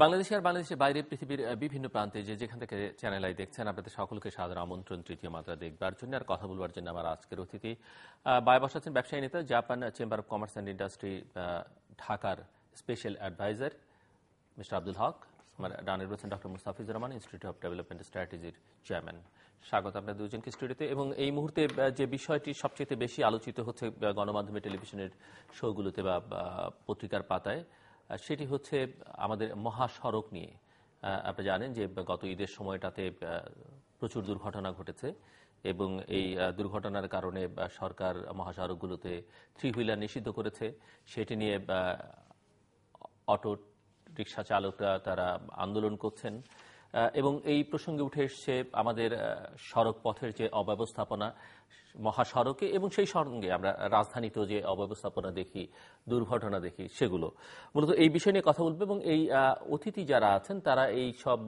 বাংলাদেশে আর বাংলাদেশের বাইরে পৃথিবীর বিভিন্ন প্রান্তে যেখান থেকে চ্যানেল আই দেখছেন, আপনাদের সকলকে সাদর আমন্ত্রণ তৃতীয় মাত্রা দেখবার জন্য আর কথা বলবার জন্য আমার আজকের অতিথি বায়ে বসাচ্ছেন ব্যবসায়ী নেতা, Japan chamber of commerce and industry ঢাকার special adviser mister Abdul Haque. আমার ডানে রয়েছেন doctor Mustafizur Rahman, institute of development স্ট্র্যাটেজির চেয়ারম্যান। স্বাগত আপনার দুজনকে স্টুডিওতে। এবং এই মুহূর্তে যে বিষয়টি সবচেয়ে বেশি আলোচিত হচ্ছে গণমাধ্যমে, টেলিভিশনের শোগুলোতে বা পত্রিকার পাতায়, সেটি হচ্ছে আমাদের মহাসড়ক নিয়ে। আপনি জানেন যে গত ঈদের সময়টাতে প্রচুর দুর্ঘটনা ঘটেছে এবং এই দুর্ঘটনার কারণে সরকার মহাসড়কগুলোতে থ্রি হুইলার নিষিদ্ধ করেছে। সেটি নিয়ে অটো রিক্সা চালকরা তারা আন্দোলন করছেন এবং এই প্রসঙ্গে উঠে এসছে আমাদের সড়ক পথের যে অব্যবস্থাপনা মহাসড়কে, এবং সেই সঙ্গে আমরা রাজধানীতেও যে অব্যবস্থাপনা দেখি, দুর্ঘটনা দেখি, সেগুলো মূলত এই বিষয় নিয়ে কথা বলবো। এবং এই অতিথি যারা আছেন তারা এই সব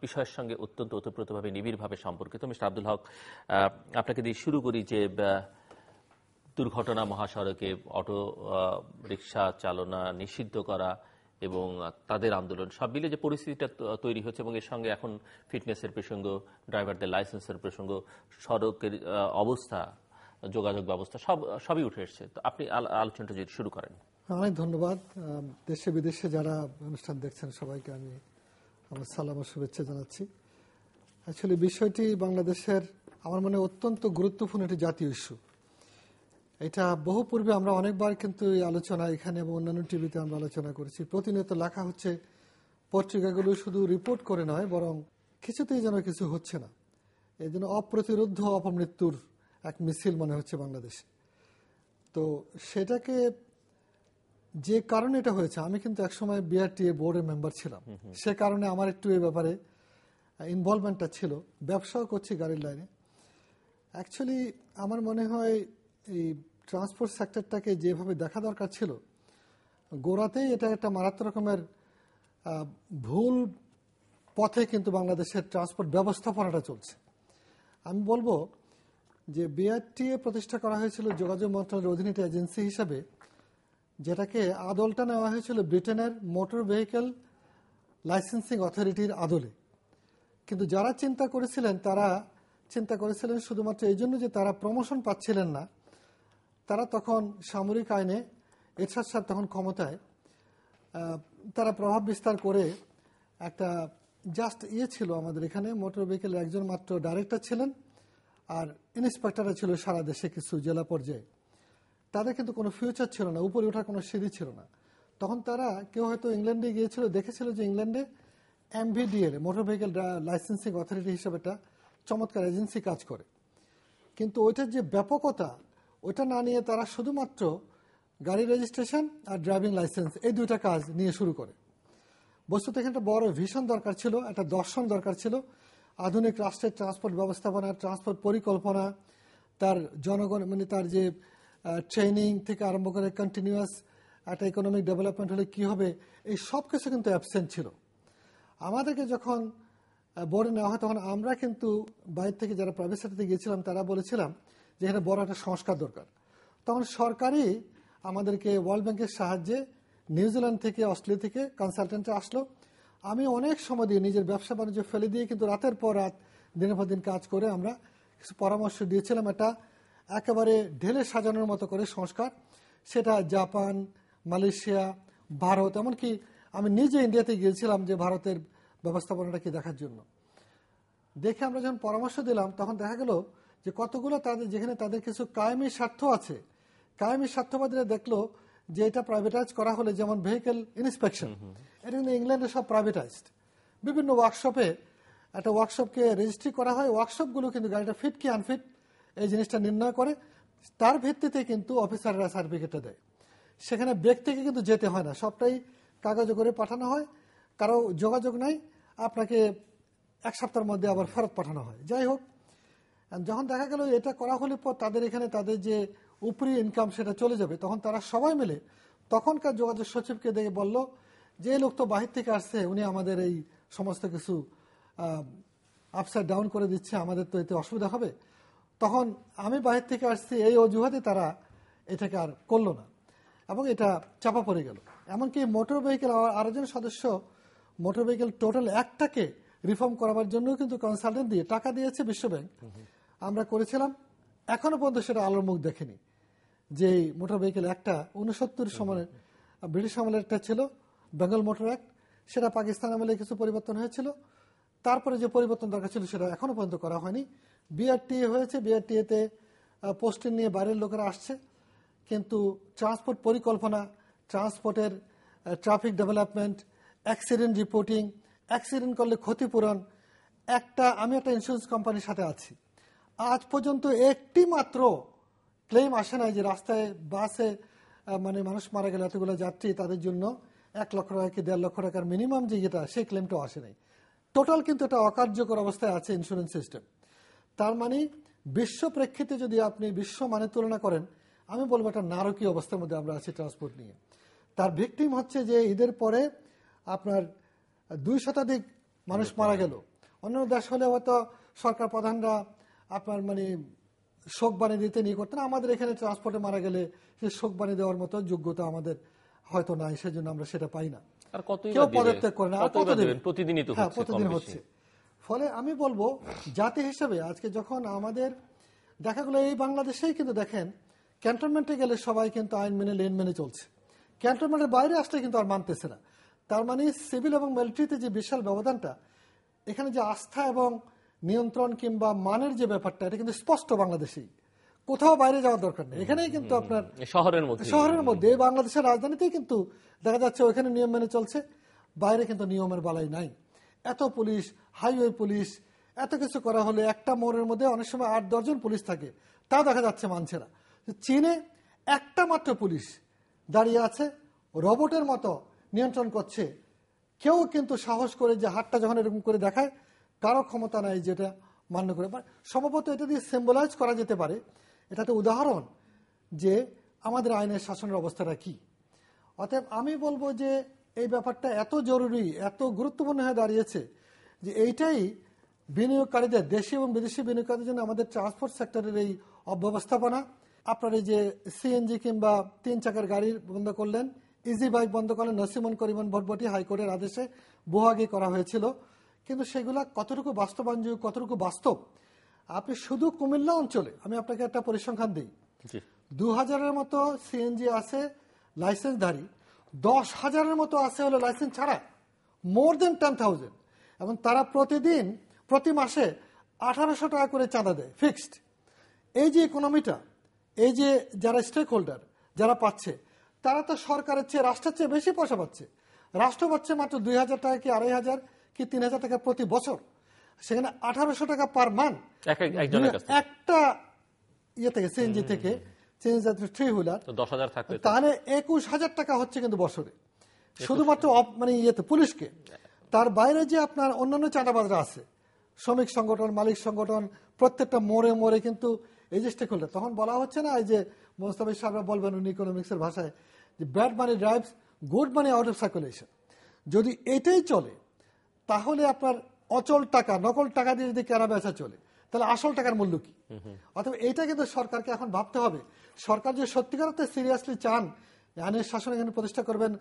বিষয়ের সঙ্গে অত্যন্ত ওতপ্রোতভাবে নিবিড়ভাবে সম্পর্কিত। মিস্টার আব্দুল হক, আপনাকে দিয়ে শুরু করি যে দুর্ঘটনা মহাসড়কে, অটো রিক্সা চালনা নিষিদ্ধ করা এবং তাদের আন্দোলন, সব মিলে যে পরিস্থিতিটা তৈরি হচ্ছে, এবং এর সঙ্গে এখন ফিটনেসের প্রসঙ্গ, ড্রাইভারদের লাইসেন্সের প্রসঙ্গ, সড়কের অবস্থা, যোগাযোগ ব্যবস্থা সবই উঠে এসছে। তো আপনি আলোচনাটা যদি শুরু করেন। অনেক ধন্যবাদ। দেশে বিদেশে যারা অনুষ্ঠান দেখছেন সবাইকে আমি আমার সালাম ও শুভেচ্ছা জানাচ্ছি। অ্যাকচুয়ালি বিষয়টি বাংলাদেশের আমার মনে অত্যন্ত গুরুত্বপূর্ণ একটি জাতীয় ইস্যু। এটা বহু পূর্বে আমরা অনেকবার কিন্তু এই আলোচনা এখানে এবং অন্যান্য টিভিতে আমরা আলোচনা করেছি। প্রতিনিয়ত লেখা হচ্ছে, পত্রিকাগুলো শুধু রিপোর্ট করে নয়, বরং কিছুতেই যেন কিছু হচ্ছে না। এই জন্য অপ্রতিরোধ্য অপমৃত্যুর এক মিছিল মনে হচ্ছে বাংলাদেশে। তো সেটাকে যে কারণে এটা হয়েছে, আমি কিন্তু একসময় বিআরটিএ বোর্ডের মেম্বার ছিলাম, সে কারণে আমার একটু এই ব্যাপারে ইনভলভমেন্টটা ছিল। ব্যবসাও করছি গাড়ির লাইনে। অ্যাকচুয়ালি আমার মনে হয় এই ট্রান্সপোর্ট সেক্টরটাকে যেভাবে দেখা দরকার ছিল, গোড়াতেই এটা একটা মারাত্মক রকমের ভুল পথে কিন্তু বাংলাদেশের ট্রান্সপোর্ট ব্যবস্থাপনাটা চলছে। আমি বলবো যে বিআরটিএ প্রতিষ্ঠা করা হয়েছিল যোগাযোগ মন্ত্রণালয়ের অধীনে এজেন্সি হিসাবে, যেটাকে আদলটা নেওয়া হয়েছিল ব্রিটেনের মোটর ভেহিকেল লাইসেন্সিং অথরিটির আদলে। কিন্তু যারা চিন্তা করেছিলেন তারা চিন্তা করেছিলেন শুধুমাত্র এই জন্য যে তারা প্রমোশন পাচ্ছিলেন না। তারা তখন সামরিক আইনে, এরশাদ সাহেব তখন ক্ষমতায়, তারা প্রভাব বিস্তার করে একটা জাস্ট ছিল আমাদের এখানে মোটর ভেহিকেল একজন মাত্র ডাইরেক্টর ছিলেন, আর ইন্সপেক্টররা ছিল সারা দেশে কিছু জেলা পর্যায়ে। তাদের কিন্তু কোনো ফিউচার ছিল না, উপরে ওঠার কোনো সিঁড়ি ছিল না। তখন তারা কেউ হয়তো ইংল্যান্ডে গিয়েছিল, দেখেছিল যে ইংল্যান্ডে এমভিডিএর মোটর ভেহিকেল লাইসেন্সিং অথরিটি হিসেবে একটা চমৎকার এজেন্সি কাজ করে। কিন্তু ওইটার যে ব্যাপকতা, ওইটা না নিয়ে তারা শুধুমাত্র গাড়ি রেজিস্ট্রেশন আর ড্রাইভিং লাইসেন্স, এই দুইটা কাজ নিয়ে শুরু করে। বস্তুত এখানে একটা বড় ভিশন দরকার ছিল, একটা দর্শন দরকার ছিল। আধুনিক রাষ্ট্রের ট্রান্সপোর্ট ব্যবস্থাপনা, ট্রান্সপোর্ট পরিকল্পনা, তার জনগণ মানে তার যে ট্রেনিং থেকে আরম্ভ করে কন্টিনিউয়াস একটা ইকোনমিক ডেভেলপমেন্ট হলে কি হবে, এই সব কিছু কিন্তু অ্যাবসেন্ট ছিল। আমাদেরকে যখন বোর্ডে নেওয়া হয় তখন আমরা কিন্তু বাইরে থেকে যারা প্রাইভেট সেক্টরে গিয়েছিলাম তারা বলেছিলাম যে এখানে বড় একটা সংস্কার দরকার। তখন সরকারই আমাদেরকে ওয়ার্ল্ড ব্যাংকের সাহায্যে নিউজিল্যান্ড থেকে, অস্ট্রেলিয়া থেকে কনসালটেন্টরা আসলো। আমি অনেক সময় দিয়ে নিজের ব্যবসা বাণিজ্য ফেলে দিয়ে কিন্তু রাতের পর রাত, দিনের পর দিন কাজ করে আমরা কিছু পরামর্শ দিয়েছিলাম। এটা একেবারে ঢেলে সাজানোর মতো করে সংস্কার, সেটা জাপান, মালয়েশিয়া, ভারত, এমনকি আমি নিজে ইন্ডিয়াতে গিয়েছিলাম যে ভারতের ব্যবস্থাপনাটা কি দেখার জন্য। দেখে আমরা যখন পরামর্শ দিলাম তখন দেখা গেল যে কতগুলো তাদের যেখানে তাদের কিছু কায়েমি স্বার্থ আছে, কায়েমি স্বার্থবাদীরা দেখলো যে এটা প্রাইভেটাইজ করা হলে, যেমন ভেহিকেল ইন্সপেকশন, এটা কিন্তু ইংল্যান্ডে সব প্রাইভেটাইজড। বিভিন্ন ওয়ার্কশপে একটা ওয়ার্কশপকে রেজিস্ট্রি করা হয়, ওয়ার্কশপগুলো কিন্তু গাড়িটা ফিট কি আনফিট এই জিনিসটা নির্ণয় করে, তার ভিত্তিতে কিন্তু অফিসাররা সার্টিফিকেটটা দেয়। সেখানে ব্যক্তিকে কিন্তু যেতে হয় না, সবটাই কাগজে করে পাঠানো হয়, কারো যোগাযোগ নাই, আপনাকে এক সপ্তাহের মধ্যে আবার ফেরত পাঠানো হয়। যাই হোক, যখন দেখা গেল এটা করা হলে পর তাদের এখানে তাদের যে উপরি ইনকাম সেটা চলে যাবে, তখন তারা সবাই মিলে তখনকার যোগাযোগ সচিবকে দেখে বলল যে লোক তো বাহির থেকে আসছে, উনি আমাদের এই সমস্ত কিছু আপসাইড ডাউন করে দিচ্ছে, আমাদের তো এতে অসুবিধা হবে। তখন আমি বাহির থেকে আসছি এই অজুহাতে তারা এটাকে আর করলো না এবং এটা চাপা পড়ে গেল। এমনকি মোটর ভেহিকেল আরেকজন সদস্য মোটর ভেহিকেল টোটাল অ্যাক্টটাকে রিফর্ম করার জন্য কিন্তু কনসালটেন্ট দিয়ে টাকা দিয়েছে বিশ্বব্যাংক। আমরা করেছিলাম, এখনো পর্যন্ত সেটা আলোর মুখ দেখেনি। যে মোটর ভেহিকেল অ্যাক্টটা 69 সময় ব্রিটিশ আমলের একটা ছিল, বেঙ্গল মোটর অ্যাক্ট, সেটা পাকিস্তান আমলে কিছু পরিবর্তন হয়েছিল। তারপরে যে পরিবর্তন দরকার ছিল সেটা এখনো পর্যন্ত করা হয়নি। বিআরটিএ হয়েছে, বিআরটিএতে পোস্টিং নিয়ে বাইরের লোকেরা আসছে, কিন্তু ট্রান্সপোর্ট পরিকল্পনা, ট্রান্সপোর্টের traffic development, accident reporting, accident করলে ক্ষতিপূরণ, আমি একটা ইন্স্যুরেন্স কোম্পানির সাথে আছি, আজ পর্যন্ত একটি মাত্র ক্লেম আসে নাই যে রাস্তায় বাসে মানে মানুষ মারা গেলে এতগুলো যাত্রী তাদের জন্য 1 লক্ষ টাকা কি 1.5 লক্ষ টাকার মিনিমাম যে যেটা, সেই ক্লেমটাও আসে নাই। টোটাল কিন্তু এটা অকার্যকর অবস্থায় আছে ইন্স্যুরেন্স সিস্টেম। তার মানে বিশ্ব প্রেক্ষিতে যদি আপনি বিশ্ব মানে তুলনা করেন, আমি বলবো একটা নারকীয় অবস্থার মধ্যে আমরা আছি ট্রান্সপোর্ট নিয়ে। তার ভিকটিম হচ্ছে যে ঈদের পরে আপনার 2 শতাধিক মানুষ মারা গেল। অন্য দেশ হলে হয়তো সরকার প্রধানরা আপনার মানে শোক বাণী দিতে নিয়ে করতেন। আমাদের এখানে ট্রান্সপোর্টে মারা গেলে সে শোক বাণী দেওয়ার মতো যোগ্যতা আমাদের হয়তো নাই, সেজন্য আমরা সেটা পাই না। কেউ পদত্যাগ করে না, প্রতিদিন হচ্ছে। ফলে আমি বলবো জাতি হিসেবে আজকে যখন আমাদের দেখা গেলো এই বাংলাদেশেই কিন্তু দেখেন ক্যান্টনমেন্টে গেলে সবাই কিন্তু আইন মেনে লেন মেনে চলছে, ক্যান্টনমেন্টের বাইরে আসলে কিন্তু আর মানতেছে না। তার মানে সিভিল এবং মিলিটারিতে যে বিশাল ব্যবধানটা, এখানে যে আস্থা এবং নিয়ন্ত্রণ কিংবা মানের যে ব্যাপারটা, এটা কিন্তু স্পষ্ট বাংলাদেশেই, কোথাও বাইরে যাওয়ার দরকার নেই। এখানেই কিন্তু আপনার শহরের মধ্যে বাংলাদেশের রাজধানীতেই কিন্তু দেখা যাচ্ছে ওখানে নিয়ম মেনে চলছে, বাইরে কিন্তু নিয়মের বালাই নাই। এত পুলিশ, হাইওয়ে পুলিশ, এত কিছু করা হলে একটা মোড়ের মধ্যে অনেক সময় 8-10 জন পুলিশ থাকে, তা দেখা যাচ্ছে মানছে না। চীনে একটা মাত্র পুলিশ দাঁড়িয়ে আছে, রোবটের মতো নিয়ন্ত্রণ করছে। কেউ কিন্তু সাহস করে যে হাতটা যখন এরকম করে দেখায়, কারো ক্ষমতা নাই যেটা মান্য করে। সম্ভবত এটা দিয়ে সিম্বলাইজ করা যেতে পারে, এটা তো উদাহরণ যে আমাদের আইনের শাসনের অবস্থাটা কি। অতএব আমি বলবো যে এই ব্যাপারটা এত জরুরি, এত গুরুত্বপূর্ণ হয়ে দাঁড়িয়েছে যে এইটাই বিনিয়োগকারীদের, দেশি এবং বিদেশি বিনিয়োগকারীদের জন্য আমাদের ট্রান্সপোর্ট সেক্টরের এই অব্যবস্থাপনা। আপনার এই যে সিএনজি কিংবা 3 চাকার গাড়ি বন্ধ করলেন, ইজি বাইক বন্ধ করলেন, নসিমন করিমন ভটভটি হাইকোর্টের আদেশে বহু আগে করা হয়েছিল, কিন্তু সেগুলা কতটুকু বাস্তবায়নযোগ্য, কতটুকু বাস্তব। আপনি শুধু কুমিল্লা অঞ্চলে, আমি আপনাকে একটা পরিসংখ্যান দিই, 2000-এর মতো সিএনজি আছে লাইসেন্সধারী, 10,000-এর মতো আছে হলো লাইসেন্স ছাড়া, মোর দেন 10,000, এবং তারা প্রতি মাসে 1800 টাকা করে চাঁদা দেয় ফিক্সড। এই যে ইকোনমিটা, এই যে যারা স্টেক হোল্ডার যারা পাচ্ছে, তারা তো সরকারের চেয়ে, রাষ্ট্রের চেয়ে বেশি পয়সা পাচ্ছে। রাষ্ট্র পাচ্ছে মাত্র 2,000 টাকা কি 2,500 কি 3,000 টাকা প্রতি বছর, সেখানে 1800 টাকা পার মান একটা ইয়ে থেকে, সিএনজি থেকে, থ্রি হুইলার, তাহলে 21,000 টাকা হচ্ছে কিন্তু বছরে, শুধুমাত্র মানে ইয়েতে পুলিশকে। তার বাইরে যে আপনার অন্যান্য চাঁদাবাজরা আছে, শ্রমিক সংগঠন, মালিক সংগঠন, প্রত্যেকটা মোড়ে মোড়ে কিন্তু এই যে স্টেক হোল্ডার। তখন বলা হচ্ছে না, এই যে মোস্তাফিজ সাহেবরা বলবেন ইকোনমিক্সের ভাষায়, যে bad money drives good money out of circulation. যদি এটাই চলে, তাহলে আপনার অচল টাকা, নকল টাকা দিয়ে যদি কেনা বেচা চলে, তাহলে আসল টাকার মূল্য কি? অথবা এইটা কিন্তু সরকারকে এখন ভাবতে হবে। সরকার যে সত্যিকার অর্থে সিরিয়াসলি চান আইনের শাসন এখানে প্রতিষ্ঠা করবেন,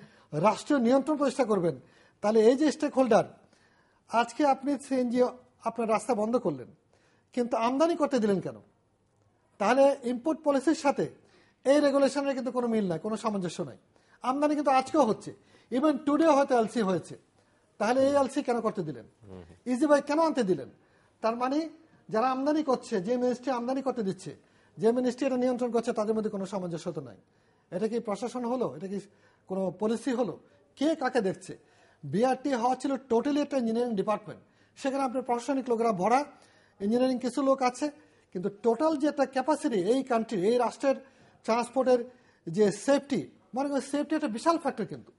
রাষ্ট্রীয় নিয়ন্ত্রণ প্রতিষ্ঠা করবেন, তাহলে এই যে স্টেক হোল্ডার, আজকে আপনি সিএনজি আপনার রাস্তা বন্ধ করলেন, কিন্তু আমদানি করতে দিলেন কেন? তাহলে ইম্পোর্ট পলিসির সাথে এই রেগুলেশনের কিন্তু কোনো মিল নাই, কোনো সামঞ্জস্য নাই। আমদানি কিন্তু আজকেও হচ্ছে, ইভেন টুডে হয়তো এলসি হয়েছে, তাহলে এই এলসি কেন করতে দিলেন? ইজি বাইক কেন আনতে দিলেন? তার মানে যারা আমদানি করছে, যে মিনিস্ট্রি আমদানি করতে দিচ্ছে, যে মিনিস্ট্রি এটা নিয়ন্ত্রণ করছে, তাদের মধ্যে কোনো সামঞ্জস্যতা নাই। এটা কি প্রশাসন হলো? এটা কি কোনো পলিসি হলো? কে কাকে দেখছে? বিআরটি হওয়া ছিল টোটালি একটা ইঞ্জিনিয়ারিং ডিপার্টমেন্ট, সেখানে আপনার প্রশাসনিক লোকেরা ভরা, ইঞ্জিনিয়ারিং কিছু লোক আছে, কিন্তু টোটাল যে একটা ক্যাপাসিটি এই কান্ট্রির, এই রাষ্ট্রের ট্রান্সপোর্টের যে সেফটি, মনে করেন সেফটি একটা বিশাল ফ্যাক্টর। কিন্তু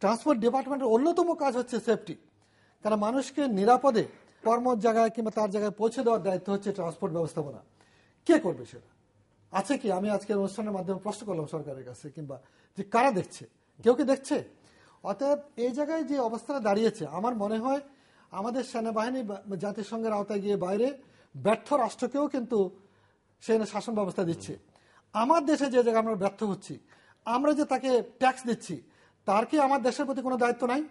ট্রান্সপোর্ট ডিপার্টমেন্টের অন্যতম কাজ হচ্ছে সেফটি, কারণ মানুষকে নিরাপদে কর্ম জায়গায় কিংবা তার জায়গায় পৌঁছে দেওয়ার দায়িত্ব হচ্ছে ট্রান্সপোর্ট ব্যবস্থাপনা। কে করবে সেটা? আছে কি? আমি আজকের অনুষ্ঠানের মাধ্যমে প্রশ্ন করলাম সরকারের কাছে, কিংবা যে কারা দেখছে, কেউ কি দেখছে? অতএব এই জায়গায় যে অবস্থাটা দাঁড়িয়েছে, আমার মনে হয় আমাদের সেনাবাহিনী জাতিসংঘের আওতায় গিয়ে বাইরে ব্যর্থ রাষ্ট্রকেও কিন্তু সেখানে শাসন ব্যবস্থা দিচ্ছে। আমার দেশে যে জায়গায় আমরা ব্যর্থ হচ্ছি, আমরা যে তাকে ট্যাক্স দিচ্ছি, তার কি আমার দেশের প্রতি কোনো দায়িত্ব নাই?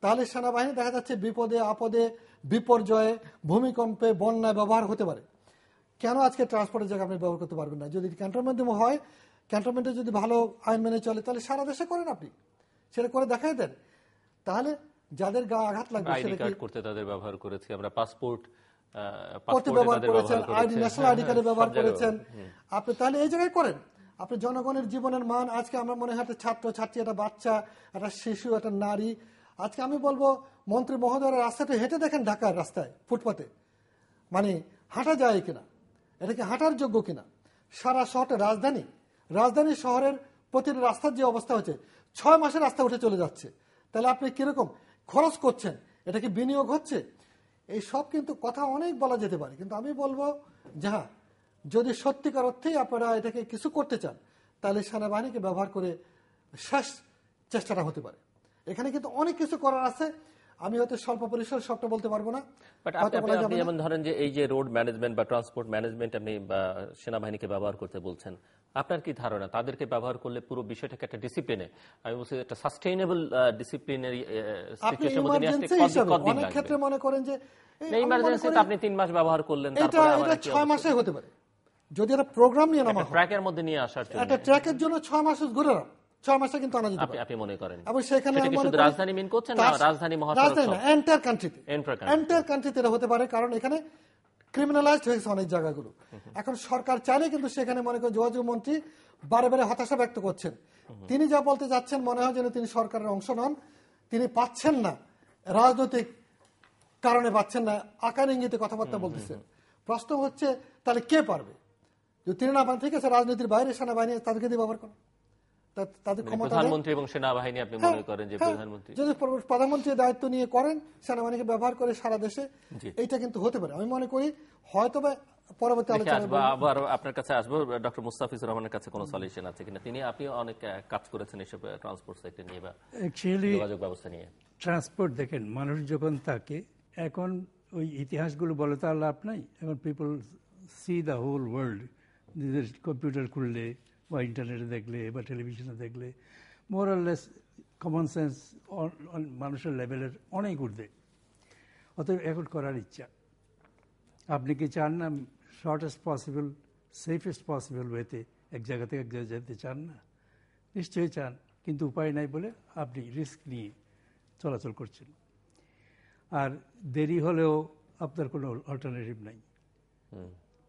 তাহলে সেনাবাহিনী দেখা যাচ্ছে বিপদে আপদে, বিপর্যয়ে, ভূমিকম্পে, বন্যায় ব্যবহার হতে পারে। কেন আজকে ট্রান্সপোর্টের জায়গায় আপনি ব্যবহার করতে পারবেন না? যদি ক্যান্টনমেন্টে হয়, ক্যান্টনমেন্টে যদি ভালো আইন মেনে চলে, তাহলে সারা দেশে করেন, আপনি সেটা করে দেখাই দেন। তাহলে যাদের গা আঘাত লাগবে আইডি সেটা কার্ড করতে তাদের ব্যবহার করেছি আমরা, পাসপোর্ট করতে ব্যবহার করেছেন, আইডি, ন্যাশনাল আইডি কার্ডে ব্যবহার করেছেন আপনি, তাহলে এই জায়গায় করেন। আপনি জনগণের জীবনের মান, আজকে আমরা মনে হয় একটা ছাত্র ছাত্রী, একটা বাচ্চা, একটা শিশু, একটা নারী, আজকে আমি বলবো মন্ত্রী মহোদয়ের রাস্তাটা হেঁটে দেখেন, ঢাকার রাস্তায় ফুটপাতে মানে হাঁটা যায় কিনা, এটা কি হাঁটার যোগ্য কিনা? সারা শহরটা রাজধানী শহরের প্রতিটি রাস্তার যে অবস্থা হচ্ছে, 6 মাসের রাস্তা উঠে চলে যাচ্ছে। তাহলে আপনি কিরকম খরচ করছেন? এটা কি বিনিয়োগ হচ্ছে? এই সব কিন্তু কথা অনেক বলা যেতে পারে, কিন্তু আমি বলবো যে হ্যাঁ, যদি সত্যিকার অর্থেই আপনারা এটাকে কিছু করতে চান, তাহলে সেনাবাহিনীকে ব্যবহার করে শেষ চেষ্টাটা হতে পারে। এখানে কিন্তু অনেক কিছু করার আছে, আমি হয়তো স্বল্প পরিসর সবটা বলতে পারবো না। বাট আপনি যেমন ধরেন যে এই যে রোড ম্যানেজমেন্ট বা ট্রান্সপোর্ট ম্যানেজমেন্ট আপনি সেনাবাহিনীকে ব্যবহার করতে বলছেন, আপনার কি ধারণা তাদেরকে ব্যবহার করলে পুরো বিষয়টাকে একটা ডিসিপ্লিনে, আমি বলছি একটা সাস্টেইনেবল ডিসিপ্লিনারি সিচুয়েশনের মধ্যে নিয়ে আসতে কতদিন অনেক ক্ষেত্রে মনে করেন যে ইমার্জেন্সিতে আপনি 3 মাস ব্যবহার করলেন, এটা 6 মাসে হতে পারে যদি একটা প্রোগ্রাম নিয়ে নামা হয়, ট্র্যাকের মধ্যে নিয়ে আসার জন্য, একটা ট্র্যাকের জন্য 6 মাস ঘুরে নাও, 6 মাসে কিন্তু আনা যেতে পারে আপনি মনে করেন। এবং সেখানে শুধু রাজধানী মিন করছেন না, রাজধানী মহাসড়ক না, এন্টায়ার কান্ট্রিতে এটা হতে পারে, কারণ এখানে ক্রিমিনালাইজড হয়েছে অনেক জায়গাগুলো। এখন সরকার চাইলে কিন্তু সেখানে মনে করেন যোগাযোগ মন্ত্রী বারে বারে হতাশা ব্যক্ত করছেন, তিনি যা বলতে যাচ্ছেন মনে হয় যেন তিনি সরকারের অংশ নন, তিনি পাচ্ছেন না, রাজনৈতিক কারণে পাচ্ছেন না, আকার ইঙ্গিতে কথাবার্তা বলতেছেন। প্রশ্ন হচ্ছে তাহলে কে পারবে? যদি তিনি না পান, ঠিক আছে, রাজনীতির বাইরে সেনাবাহিনী তাদেরকে দিয়ে ব্যবহার করেন, তাদের ক্ষমতা, প্রধানমন্ত্রী এবং সেনাবাহিনী আপনি মনে করেন যে প্রধানমন্ত্রী যদি প্রধানমন্ত্রী দায়িত্ব নিয়ে করেন, সেনাবাহিনীকে ব্যবহার করে সারা দেশে, এইটা কিন্তু হতে পারে। আমি মনে করি হয়তো বা পরবর্তী আলোচনা আবার আপনার কাছে আসবো, ডক্টর মুস্তাফিজুর রহমানের কাছে কোনো সলিউশন আছে কিনা? আপনি অনেক কাজ করেছেন এসব ট্রান্সপোর্ট সেক্টর নিয়ে বা যোগাযোগ ব্যবস্থা নিয়ে। ট্রান্সপোর্ট দেখেন, মানুষ যখন থাকে, এখন ওই ইতিহাসগুলো বলে তো আর লাভ নাই। এখন people see the whole world, নিজের কম্পিউটার খুললে বা ইন্টারনেটে দেখলে বা টেলিভিশনে দেখলে more or less common sense মানুষের লেভেলের অনেক ঊর্ধ্বে। অতএব এখন করার ইচ্ছা, আপনি কি চান না শর্টেস্ট পসিবল, সেফেস্ট পসিবল ওয়েতে এক জায়গা থেকে এক জায়গায় যেতে চান না? নিশ্চয়ই চান, কিন্তু উপায় নাই বলে আপনি রিস্ক নিয়ে চলাচল করছেন। আর দেরি হলেও আপনার কোনো অল্টারনেটিভ নাই,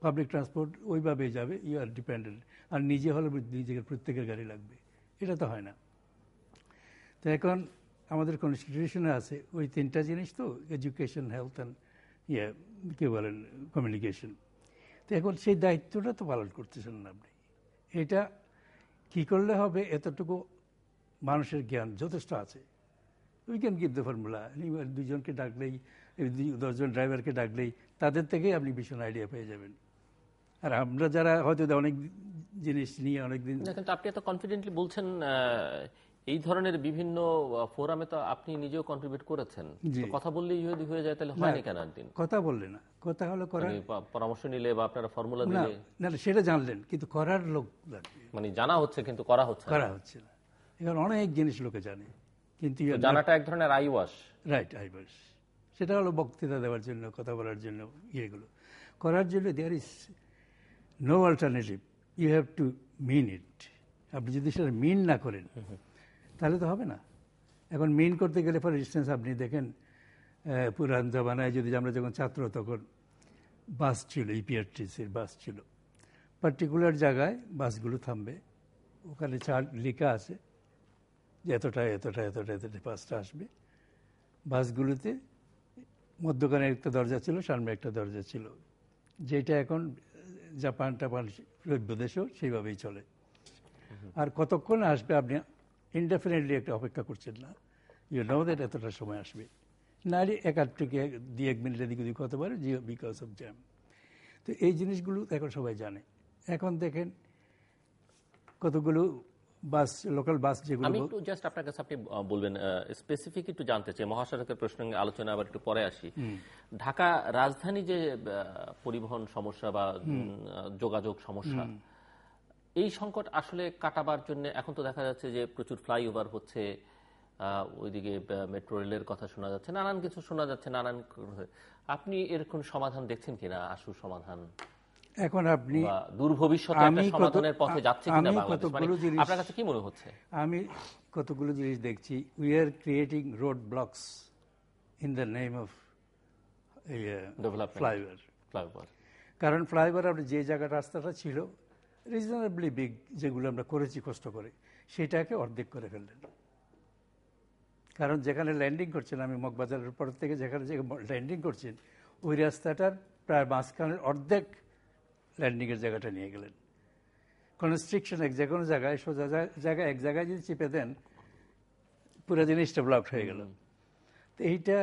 পাবলিক ট্রান্সপোর্ট ওইভাবেই যাবে, ইউ আর ডিপেন্ডেন্ট। আর নিজে হলে নিজের প্রত্যেকের গাড়ি লাগবে, এটা তো হয় না। তো এখন আমাদের কনস্টিটিউশনে আছে ওই 3টা জিনিস, তো এডুকেশন, হেলথ অ্যান্ড কি বলেন কমিউনিকেশন। তো এখন সেই দায়িত্বটা তো পালন করতেছেন না আপনি। এটা কি করলে হবে? এতটুকু মানুষের জ্ঞান যথেষ্ট আছে, we can give the formula. 2জনকে ডাকলেই, 10জন ড্রাইভারকে ডাকলেই তাদের থেকেই আপনি ভীষণ আইডিয়া পেয়ে যাবেন। আর আমরা যারা হয়তো অনেক জিনিস নিয়ে অনেকদিন, কিন্তু আপনি এত কনফিডেন্টলি বলছেন, এই ধরনের বিভিন্ন ফোরামে তো আপনি নিজেও কন্ট্রিবিউট করেছেন, কথা বললেই যদি হয়ে যায় তাহলে হয়নি কেন একদিন? কথা বললে না, কথা হলো করার, পরামর্শ নিলে বা আপনারা ফর্মুলা দিলে না, সেটা জানলেন, কিন্তু করার লোক লাগবে। মানে জানা হচ্ছে কিন্তু করা হচ্ছে না। এখন অনেক জিনিস লোকে জানে, কিন্তু জানাটা এক ধরনের আইওয়াশ, রাইট, আইওয়াশ। সেটা হলো বক্তৃতা দেওয়ার জন্য, কথা বলার জন্য, ইয়েগুলো করার জন্য there is no alternative, you have to mean it. আপনি যদি সেটা মিন না করেন তাহলে তো হবে না। এখন মিন করতে গেলে ফর ইনস্টেন্স আপনি দেখেন পুরান জামানায়, যদি আমরা যখন ছাত্র তখন বাস ছিল, ইপিআরটিসির বাস ছিল, পার্টিকুলার জায়গায় বাসগুলো থামবে, ওখানে চার্ট লেখা আছে যে এতটা বাসটা আসবে। বাসগুলোতে মধ্যখানে একটা দরজা ছিল, সামনে একটা দরজা ছিল, যেটা এখন জাপান সভ্য দেশেও সেইভাবেই চলে। আর কতক্ষণ আসবে আপনি ইনডেফিনেটলি একটা অপেক্ষা করছেন না, ইউ নো দ্যাট এতটা সময় আসবে। নারী এক থেকে 1 মিনিট এদিক ওদিক হতে পারে বিকজ অফ জ্যাম। তো এই জিনিসগুলো এখন সবাই জানে। এখন দেখেন কতগুলো বাস, লোকাল বাস যেগুলো, আমি একটু জাস্ট আপনার কাছে আপনি বলবেন স্পেসিফিক একটু জানতে চাই, মহাসড়কের প্রসঙ্গে আলোচনা আবার একটু পরে আসি। ঢাকা রাজধানী যে পরিবহন সমস্যা বা যোগাযোগ সমস্যা, এই সংকট আসলে কাটাবার জন্য এখন তো দেখা যাচ্ছে যে প্রচুর ফ্লাইওভার হচ্ছে, ওইদিকে মেট্রো রেলের কথা শোনা যাচ্ছে, নানান কিছু শোনা যাচ্ছে, আপনি এর কোন সমাধান দেখছেন কিনা, আশু সমাধান এখন আপনি বা দূর ভবিষ্যতে একটা সমাধানের পথে যাচ্ছে কিনা বাংলাদেশ, মানে আপনার কাছে কি মনে হচ্ছে? আমি কতগুলো জিনিস দেখছি। We are creating road blocks in the name of flyover. কারণ ফ্লাইওভার আপনি যে জায়গায় রাস্তাটা ছিল রিজনেবলি বিগ, যেগুলো আমরা করেছি কষ্ট করে, সেটাকে অর্ধেক করে ফেললেন। কারণ যেখানে ল্যান্ডিং করছেন, আমি মগবাজারের পর থেকে যেখানে ল্যান্ডিং করছেন, ওই রাস্তাটার প্রায় মাঝখানের অর্ধেক ল্যান্ডিংয়ের জায়গাটা নিয়ে গেলেন। কনস্ট্রিকশন যে কোনো জায়গায় সোজা জায়গায় এক জায়গায় যদি চেপে দেন, পুরো জিনিসটা ব্লক হয়ে গেল। তো এইটা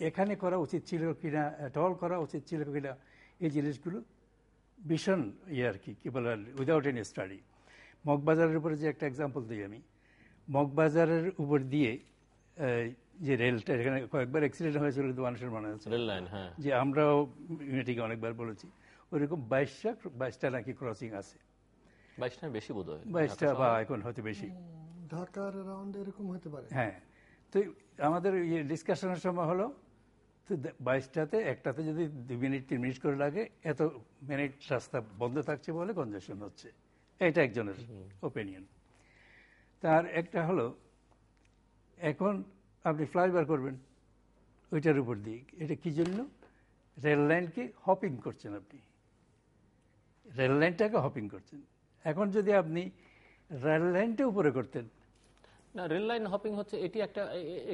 এখানে করা উচিত ছিল কিনা, অল করা উচিত ছিল কিনা, এই জিনিসগুলো ভীষণ আর কি বলেন, উইদাউট এনি স্টাডি। মগবাজারের উপরে যে একটা এক্সাম্পল দিই আমি, মগবাজারের উপর দিয়ে যে রেলটা, এখানে কয়েকবার অ্যাক্সিডেন্ট হয়েছিল, কিন্তু মানুষের মনে আছে রেল লাইন, হ্যাঁ, যে আমরাও ইউনিটিকে অনেকবার বলেছি, ওইরকম 22টা নাকি ক্রসিং আছে। 22টা বেশি বোধ হয়, 22টা বা এখন হয়তো বেশি, ঢাকার অ্যারাউন্ড এরকম হতে পারে। হ্যাঁ, তো আমাদের ডিসকাশনের সময় হলো, তো 22টাতে একটাতে যদি 2 মিনিট 3 মিনিট করে লাগে, এত মিনিট রাস্তা বন্ধ থাকছে বলে কনজেশন হচ্ছে। এটা একজনের ওপিনিয়ন। তার একটা হলো, এখন আপনি ফ্লাইওভার করবেন ওইটার উপর দিয়ে, এটা কি জন্য? রেল লাইনকে হপিং করছেন আপনি, রেল লাইনটাকে হপিং করছেন। এখন যদি আপনি রেল লাইনটা উপরে করতেন, না, রেল লাইন হপিং হচ্ছে এটি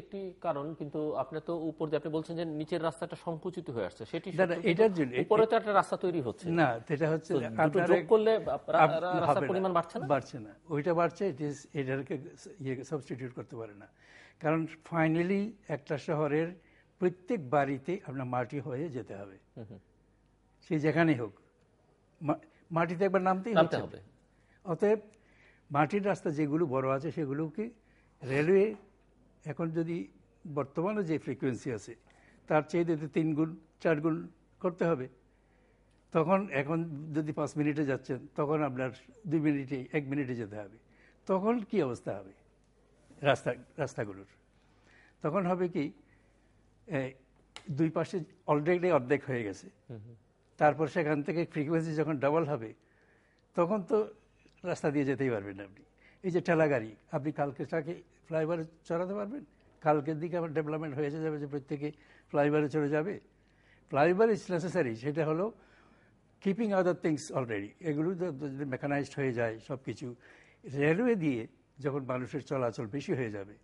একটি কারণ, কিন্তু আপনি তো উপর দিয়ে আপনি বলছেন যে নিচের রাস্তাটা সংকুচিত হয়ে আসছে, সেটি এটার জন্য উপরে তো একটা রাস্তা তৈরি হচ্ছে না, সেটা হচ্ছে যোগ করলে রাস্তার পরিমাণ বাড়ছে না, ওইটা বাড়ছে, এটাকে সাবস্টিটিউট করতে পারে না। কারণ ফাইনালি একটা শহরের প্রত্যেক বাড়িতে আপনার মাটি হয়ে যেতে হবে, সে যেখানেই হোক, মাটিতে একবার নামতেই হবে। অতএব মাটির রাস্তা যেগুলো বড় আছে, সেগুলোকে রেলওয়ে এখন যদি বর্তমানে যে ফ্রিকোয়েন্সি আছে তার চেয়ে যদি 3 গুণ 4 গুণ করতে হবে, তখন এখন যদি 5 মিনিটে যাচ্ছেন, তখন আপনার 2 মিনিটে 1 মিনিটে যেতে হবে। তখন কি অবস্থা হবে রাস্তাগুলোর? তখন হবে কি, 2 পাশে অলরেডি অর্ধেক হয়ে গেছে, তারপর সেখান থেকে ফ্রিকোয়েন্সি যখন ডাবল হবে, তখন তো রাস্তা দিয়ে যেতেই পারবেন আপনি। এই যে ঠেলা গাড়ি, আপনি কালকে তাকে ফ্লাইওভারে চড়াতে পারবেন? কালকের দিকে আবার ডেভেলপমেন্ট হয়ে যাবে যে প্রত্যেকে ফ্লাইওভারে চড়ে যাবে। ফ্লাইওভার ইজ নেসেসারি, সেটা হলো কিপিং আদার থিংস অলরেডি। এগুলো যদি মেকানাইজড হয়ে যায় সব কিছু, রেলওয়ে দিয়ে যখন মানুষের চলাচল বেশি হয়ে যাবে,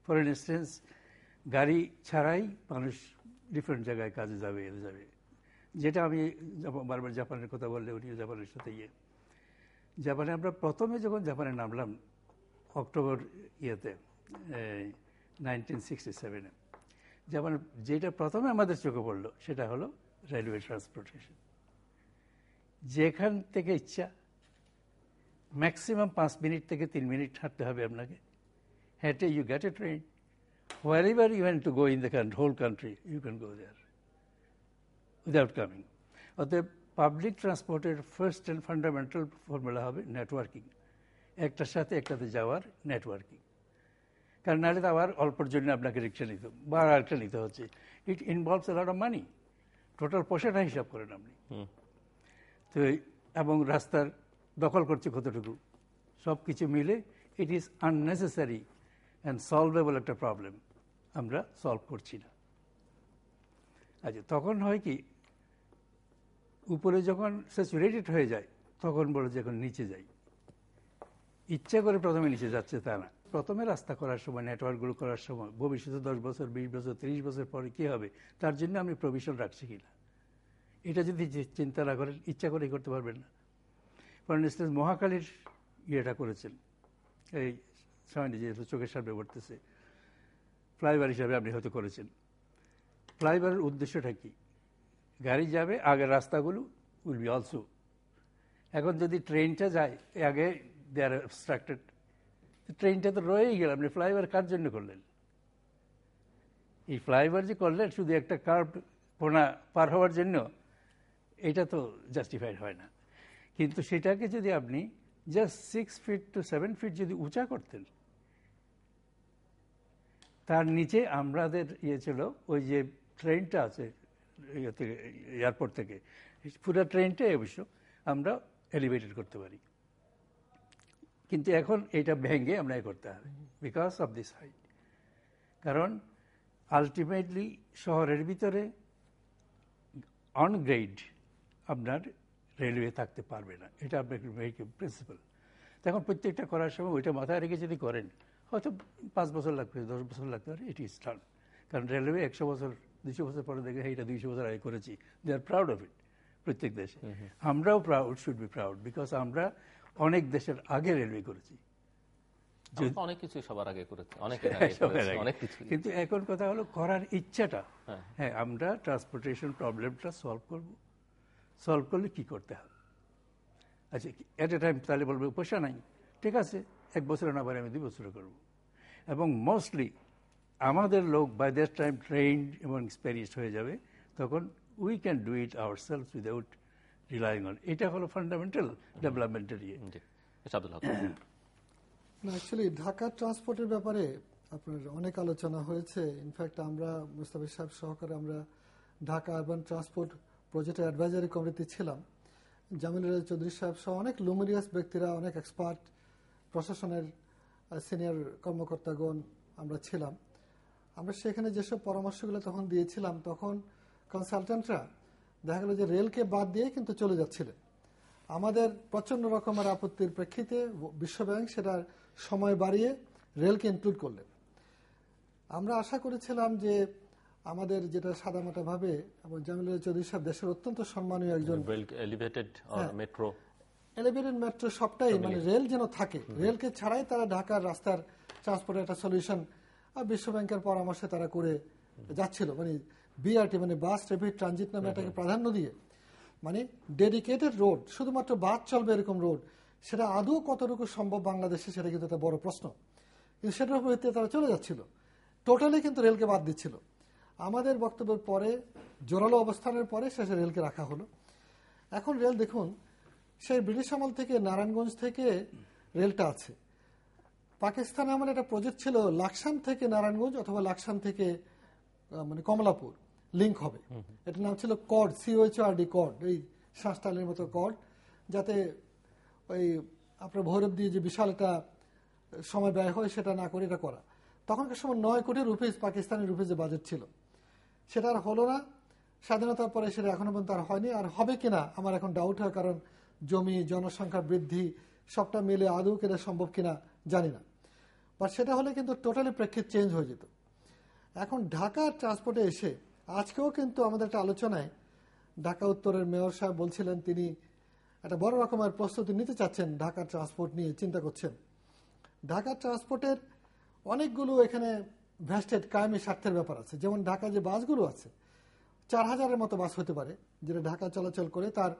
ফর ইনস্টেন্স গাড়ি ছাড়াই মানুষ ডিফারেন্ট জায়গায় কাজে যাবে, এলে যাবে। যেটা আমি বারবার জাপানের কথা বললে, উনিও জাপানের সাথে জাপানে আমরা প্রথমে যখন জাপানে নামলাম অক্টোবর 1967-এ, জাপানে যেটা প্রথমে আমাদের চোখে পড়লো সেটা হলো রেলওয়ে ট্রান্সপোর্টেশন। যেখান থেকে ইচ্ছা ম্যাক্সিমাম 5 মিনিট থেকে 3 মিনিট হাঁটতে হবে আপনাকে, হেঁটে you get a train, wherever you want to go in the whole country, you can go there without coming. অতএব পাবলিক ট্রান্সপোর্টের ফার্স্ট অ্যান্ড ফান্ডামেন্টাল ফর্মুলা হবে নেটওয়ার্কিং, একটার সাথে একটাতে যাওয়ার নেটওয়ার্কিং। কারণ নাহলে তো আবার অল্পর জন্য আপনাকে রিক্সা নিতে বা আরেকটা নিতে হচ্ছে। ইট involves A lot of money, total পয়সাটা হিসাব করেন আপনি। তো এবং রাস্তার দখল করছে কতটুকু, সব কিছু মিলে it is unnecessary and solvable একটা প্রবলেম, আমরা সলভ করছি না। আচ্ছা, তখন হয় কি, উপরে যখন স্যাচুরেটেড হয়ে যায় তখন বলে যে এখন নিচে যাই। ইচ্ছা করে প্রথমে নিচে যাচ্ছে তা না, প্রথমে রাস্তা করার সময়, নেটওয়ার্কগুলো করার সময় ভবিষ্যতে 10 বছর 20 বছর 30 বছর পরে কী হবে তার জন্য আমি প্রভিশন রাখছি কিনা, এটা যদি চিন্তা না করেন ইচ্ছা করেই করতে পারবেন না। ফর ইনস্টেন্স মহাকালীর ইয়েটা করেছেন, এই সামনে যেহেতু চোখের সামনে পড়তেছে, ফ্লাইওভার হিসাবে আপনি হয়তো করেছেন। ফ্লাইওভারের উদ্দেশ্যটা কি? গাড়ি যাবে, আগের রাস্তাগুলো উইল বি অলসো। এখন যদি ট্রেনটা যায়, আগে দে আর অবস্ট্রাক্টেড, ট্রেনটা তো রয়েই গেল, আপনি ফ্লাইওভার কার জন্য করলেন? এই ফ্লাইওভার যে করলেন শুধু একটা কার্ভ কোনা পার হওয়ার জন্য, এটা তো জাস্টিফাইড হয় না। কিন্তু সেটাকে যদি আপনি জাস্ট 6 ফিট to 7 ফিট যদি উঁচা করতেন, তার নিচে আমাদের ছিল ওই যে ট্রেনটা আছে এয়ারপোর্ট থেকে, পুরো ট্রেনটাই অবশ্য আমরা এলিভেটেড করতে পারি, কিন্তু এখন এটা ভেঙে আমরা করতে হবে বিকজ অফ দিস হাইট। কারণ আলটিমেটলি শহরের ভিতরে অনগ্রেড আপনার রেলওয়ে থাকতে পারবে না, এটা আপনার প্রিন্সিপাল। তখন প্রত্যেকটা করার সময় ওইটা মাথায় রেখে যদি করেন, হয়তো 5 বছর লাগবে, 10 বছর লাগতে পারে, ইট ইজ ডান। কারণ রেলওয়ে 100 বছর 200 বছর পরে দেখে এটা 200 বছর আগে করেছি, দে আর প্রাউড অফ ইট প্রত্যেক দেশে। আমরাও proud, should be proud, because আমরা অনেক দেশের আগে রেলওয়ে করেছি। অনেক কিছু সবার আগে করেছে, অনেক কিছু। কিন্তু এখন কথা হলো করার ইচ্ছাটা। হ্যাঁ, আমরা ট্রান্সপোর্টেশন প্রবলেমটা সলভ করলে কি করতে হবে? আচ্ছা, এট এ টাইম তাহলে বলবে পয়সা নাই, ঠিক আছে 1 বছরে না পারে আমি 2 বছরে করব। এবং মোস্টলি আমাদের লোক বাই দ্যাট টাইম ট্রেন্ড এবং এক্সপেরিয়েন্সড হয়ে যাবে, তখন we can do it our self without relying on. এটা হলো ফান্ডামেন্টাল ডেভেলপমেন্টের ইয়ে। না, অ্যাকচুয়ালি ঢাকার ট্রান্সপোর্টের ব্যাপারে আপনার অনেক আলোচনা হয়েছে। ইনফ্যাক্ট আমরা মুস্তাফিজ সাহেব সহকারে আমরা ঢাকা আরবান ট্রান্সপোর্ট প্রজেক্টের অ্যাডভাইজারি কমিটি ছিলাম। জামিল রাজা চৌধুরী সাহেব সহ অনেক লুমিরিয়াস ব্যক্তিরা, অনেক এক্সপার্ট, প্রশাসনের সিনিয়র কর্মকর্তাগণ আমরা ছিলাম। আমরা সেখানে যেসব পরামর্শগুলো তখন দিয়েছিলাম, তখন কনসালটেন্টরা দেখা গেল যে রেলকে বাদ দিয়ে কিন্তু চলে যাচ্ছিলেন। আমাদের প্রচন্ড রকমের আপত্তির প্রেক্ষিতে বিশ্বব্যাংক সেটার সময় বাড়িয়ে রেলকে ইনক্লুড করলেন। আমরা আশা করেছিলাম যে আমাদের যেটা সাদামাটা ভাবে, এবং জামিল চৌধুরী সাহেব দেশের অত্যন্ত সম্মানীয় একজন, এলিভেটেড মেট্রো সবটাই মানে রেল যেন থাকে, রেলকে ছাড়াই তারা ঢাকার রাস্তার ট্রান্সপোর্টের একটা সলিউশন বিশ্বব্যাংকের পরামর্শে তারা করে যাচ্ছিল। মানে বিআরটি মানে বাস র্যাপিড ট্রানজিট নামে এটাকে প্রাধান্য দিয়ে, মানে ডেডিকেটেড রোড, শুধুমাত্র বাস চলবে এরকম রোড, সেটা আদৌ কতটুকু সম্ভব বাংলাদেশে, সেটা কিন্তু একটা বড় প্রশ্ন। কিন্তু সেটার ভিত্তিতে তারা চলে যাচ্ছিল, টোটালি কিন্তু রেলকে বাদ দিচ্ছিল। আমাদের বক্তব্যের পরে, জোরালো অবস্থানের পরে শেষে রেলকে রাখা হলো। এখন রেল দেখুন, সেই ব্রিটিশ আমল থেকে নারায়ণগঞ্জ থেকে রেলটা আছে। পাকিস্তানে আমার একটা প্রজেক্ট ছিল লাকসাম থেকে নারায়ণগঞ্জ অথবা লাকসাম থেকে মানে কমলাপুর লিঙ্ক হবে, এটার নাম ছিল কর্ড, COHRD কর্ড, এই শ্বাসটালের মতো কর্ড, যাতে ওই আপনার ভৈরব দিয়ে যে বিশাল একটা সময় ব্যয় হয় সেটা না করে এটা করা। তখনকার সময় 9 কোটি রুপিস পাকিস্তানের রুপিস যে বাজেট ছিল, সেটা আর হলো না। স্বাধীনতার পরে সেটা এখনো পর্যন্ত আর হয়নি, আর হবে কিনা আমার এখন ডাউট হয়, কারণ জমি, জনসংখ্যা বৃদ্ধি সবটা মিলে আদৌ কেনা সম্ভব কিনা জানি না। বাট সেটা হলে কিন্তু টোটালি প্রেক্ষিত চেঞ্জ হয়ে যেত। এখন ঢাকার ট্রান্সপোর্টে এসে আজকেও কিন্তু আমাদের একটা আলোচনায় ঢাকা উত্তরের মেয়র সাহেব বলছিলেন তিনি একটা বড় রকমের প্রস্তুতি নিতে চাচ্ছেন ঢাকার ট্রান্সপোর্ট নিয়ে, চিন্তা করছেন। ঢাকার ট্রান্সপোর্টের অনেকগুলো এখানে ভেস্টেড কায়েমি স্বার্থের ব্যাপার আছে। যেমন ঢাকা যে বাসগুলো আছে, 4000-এর মতো বাস হতে পারে যেটা ঢাকা চলাচল করে, তার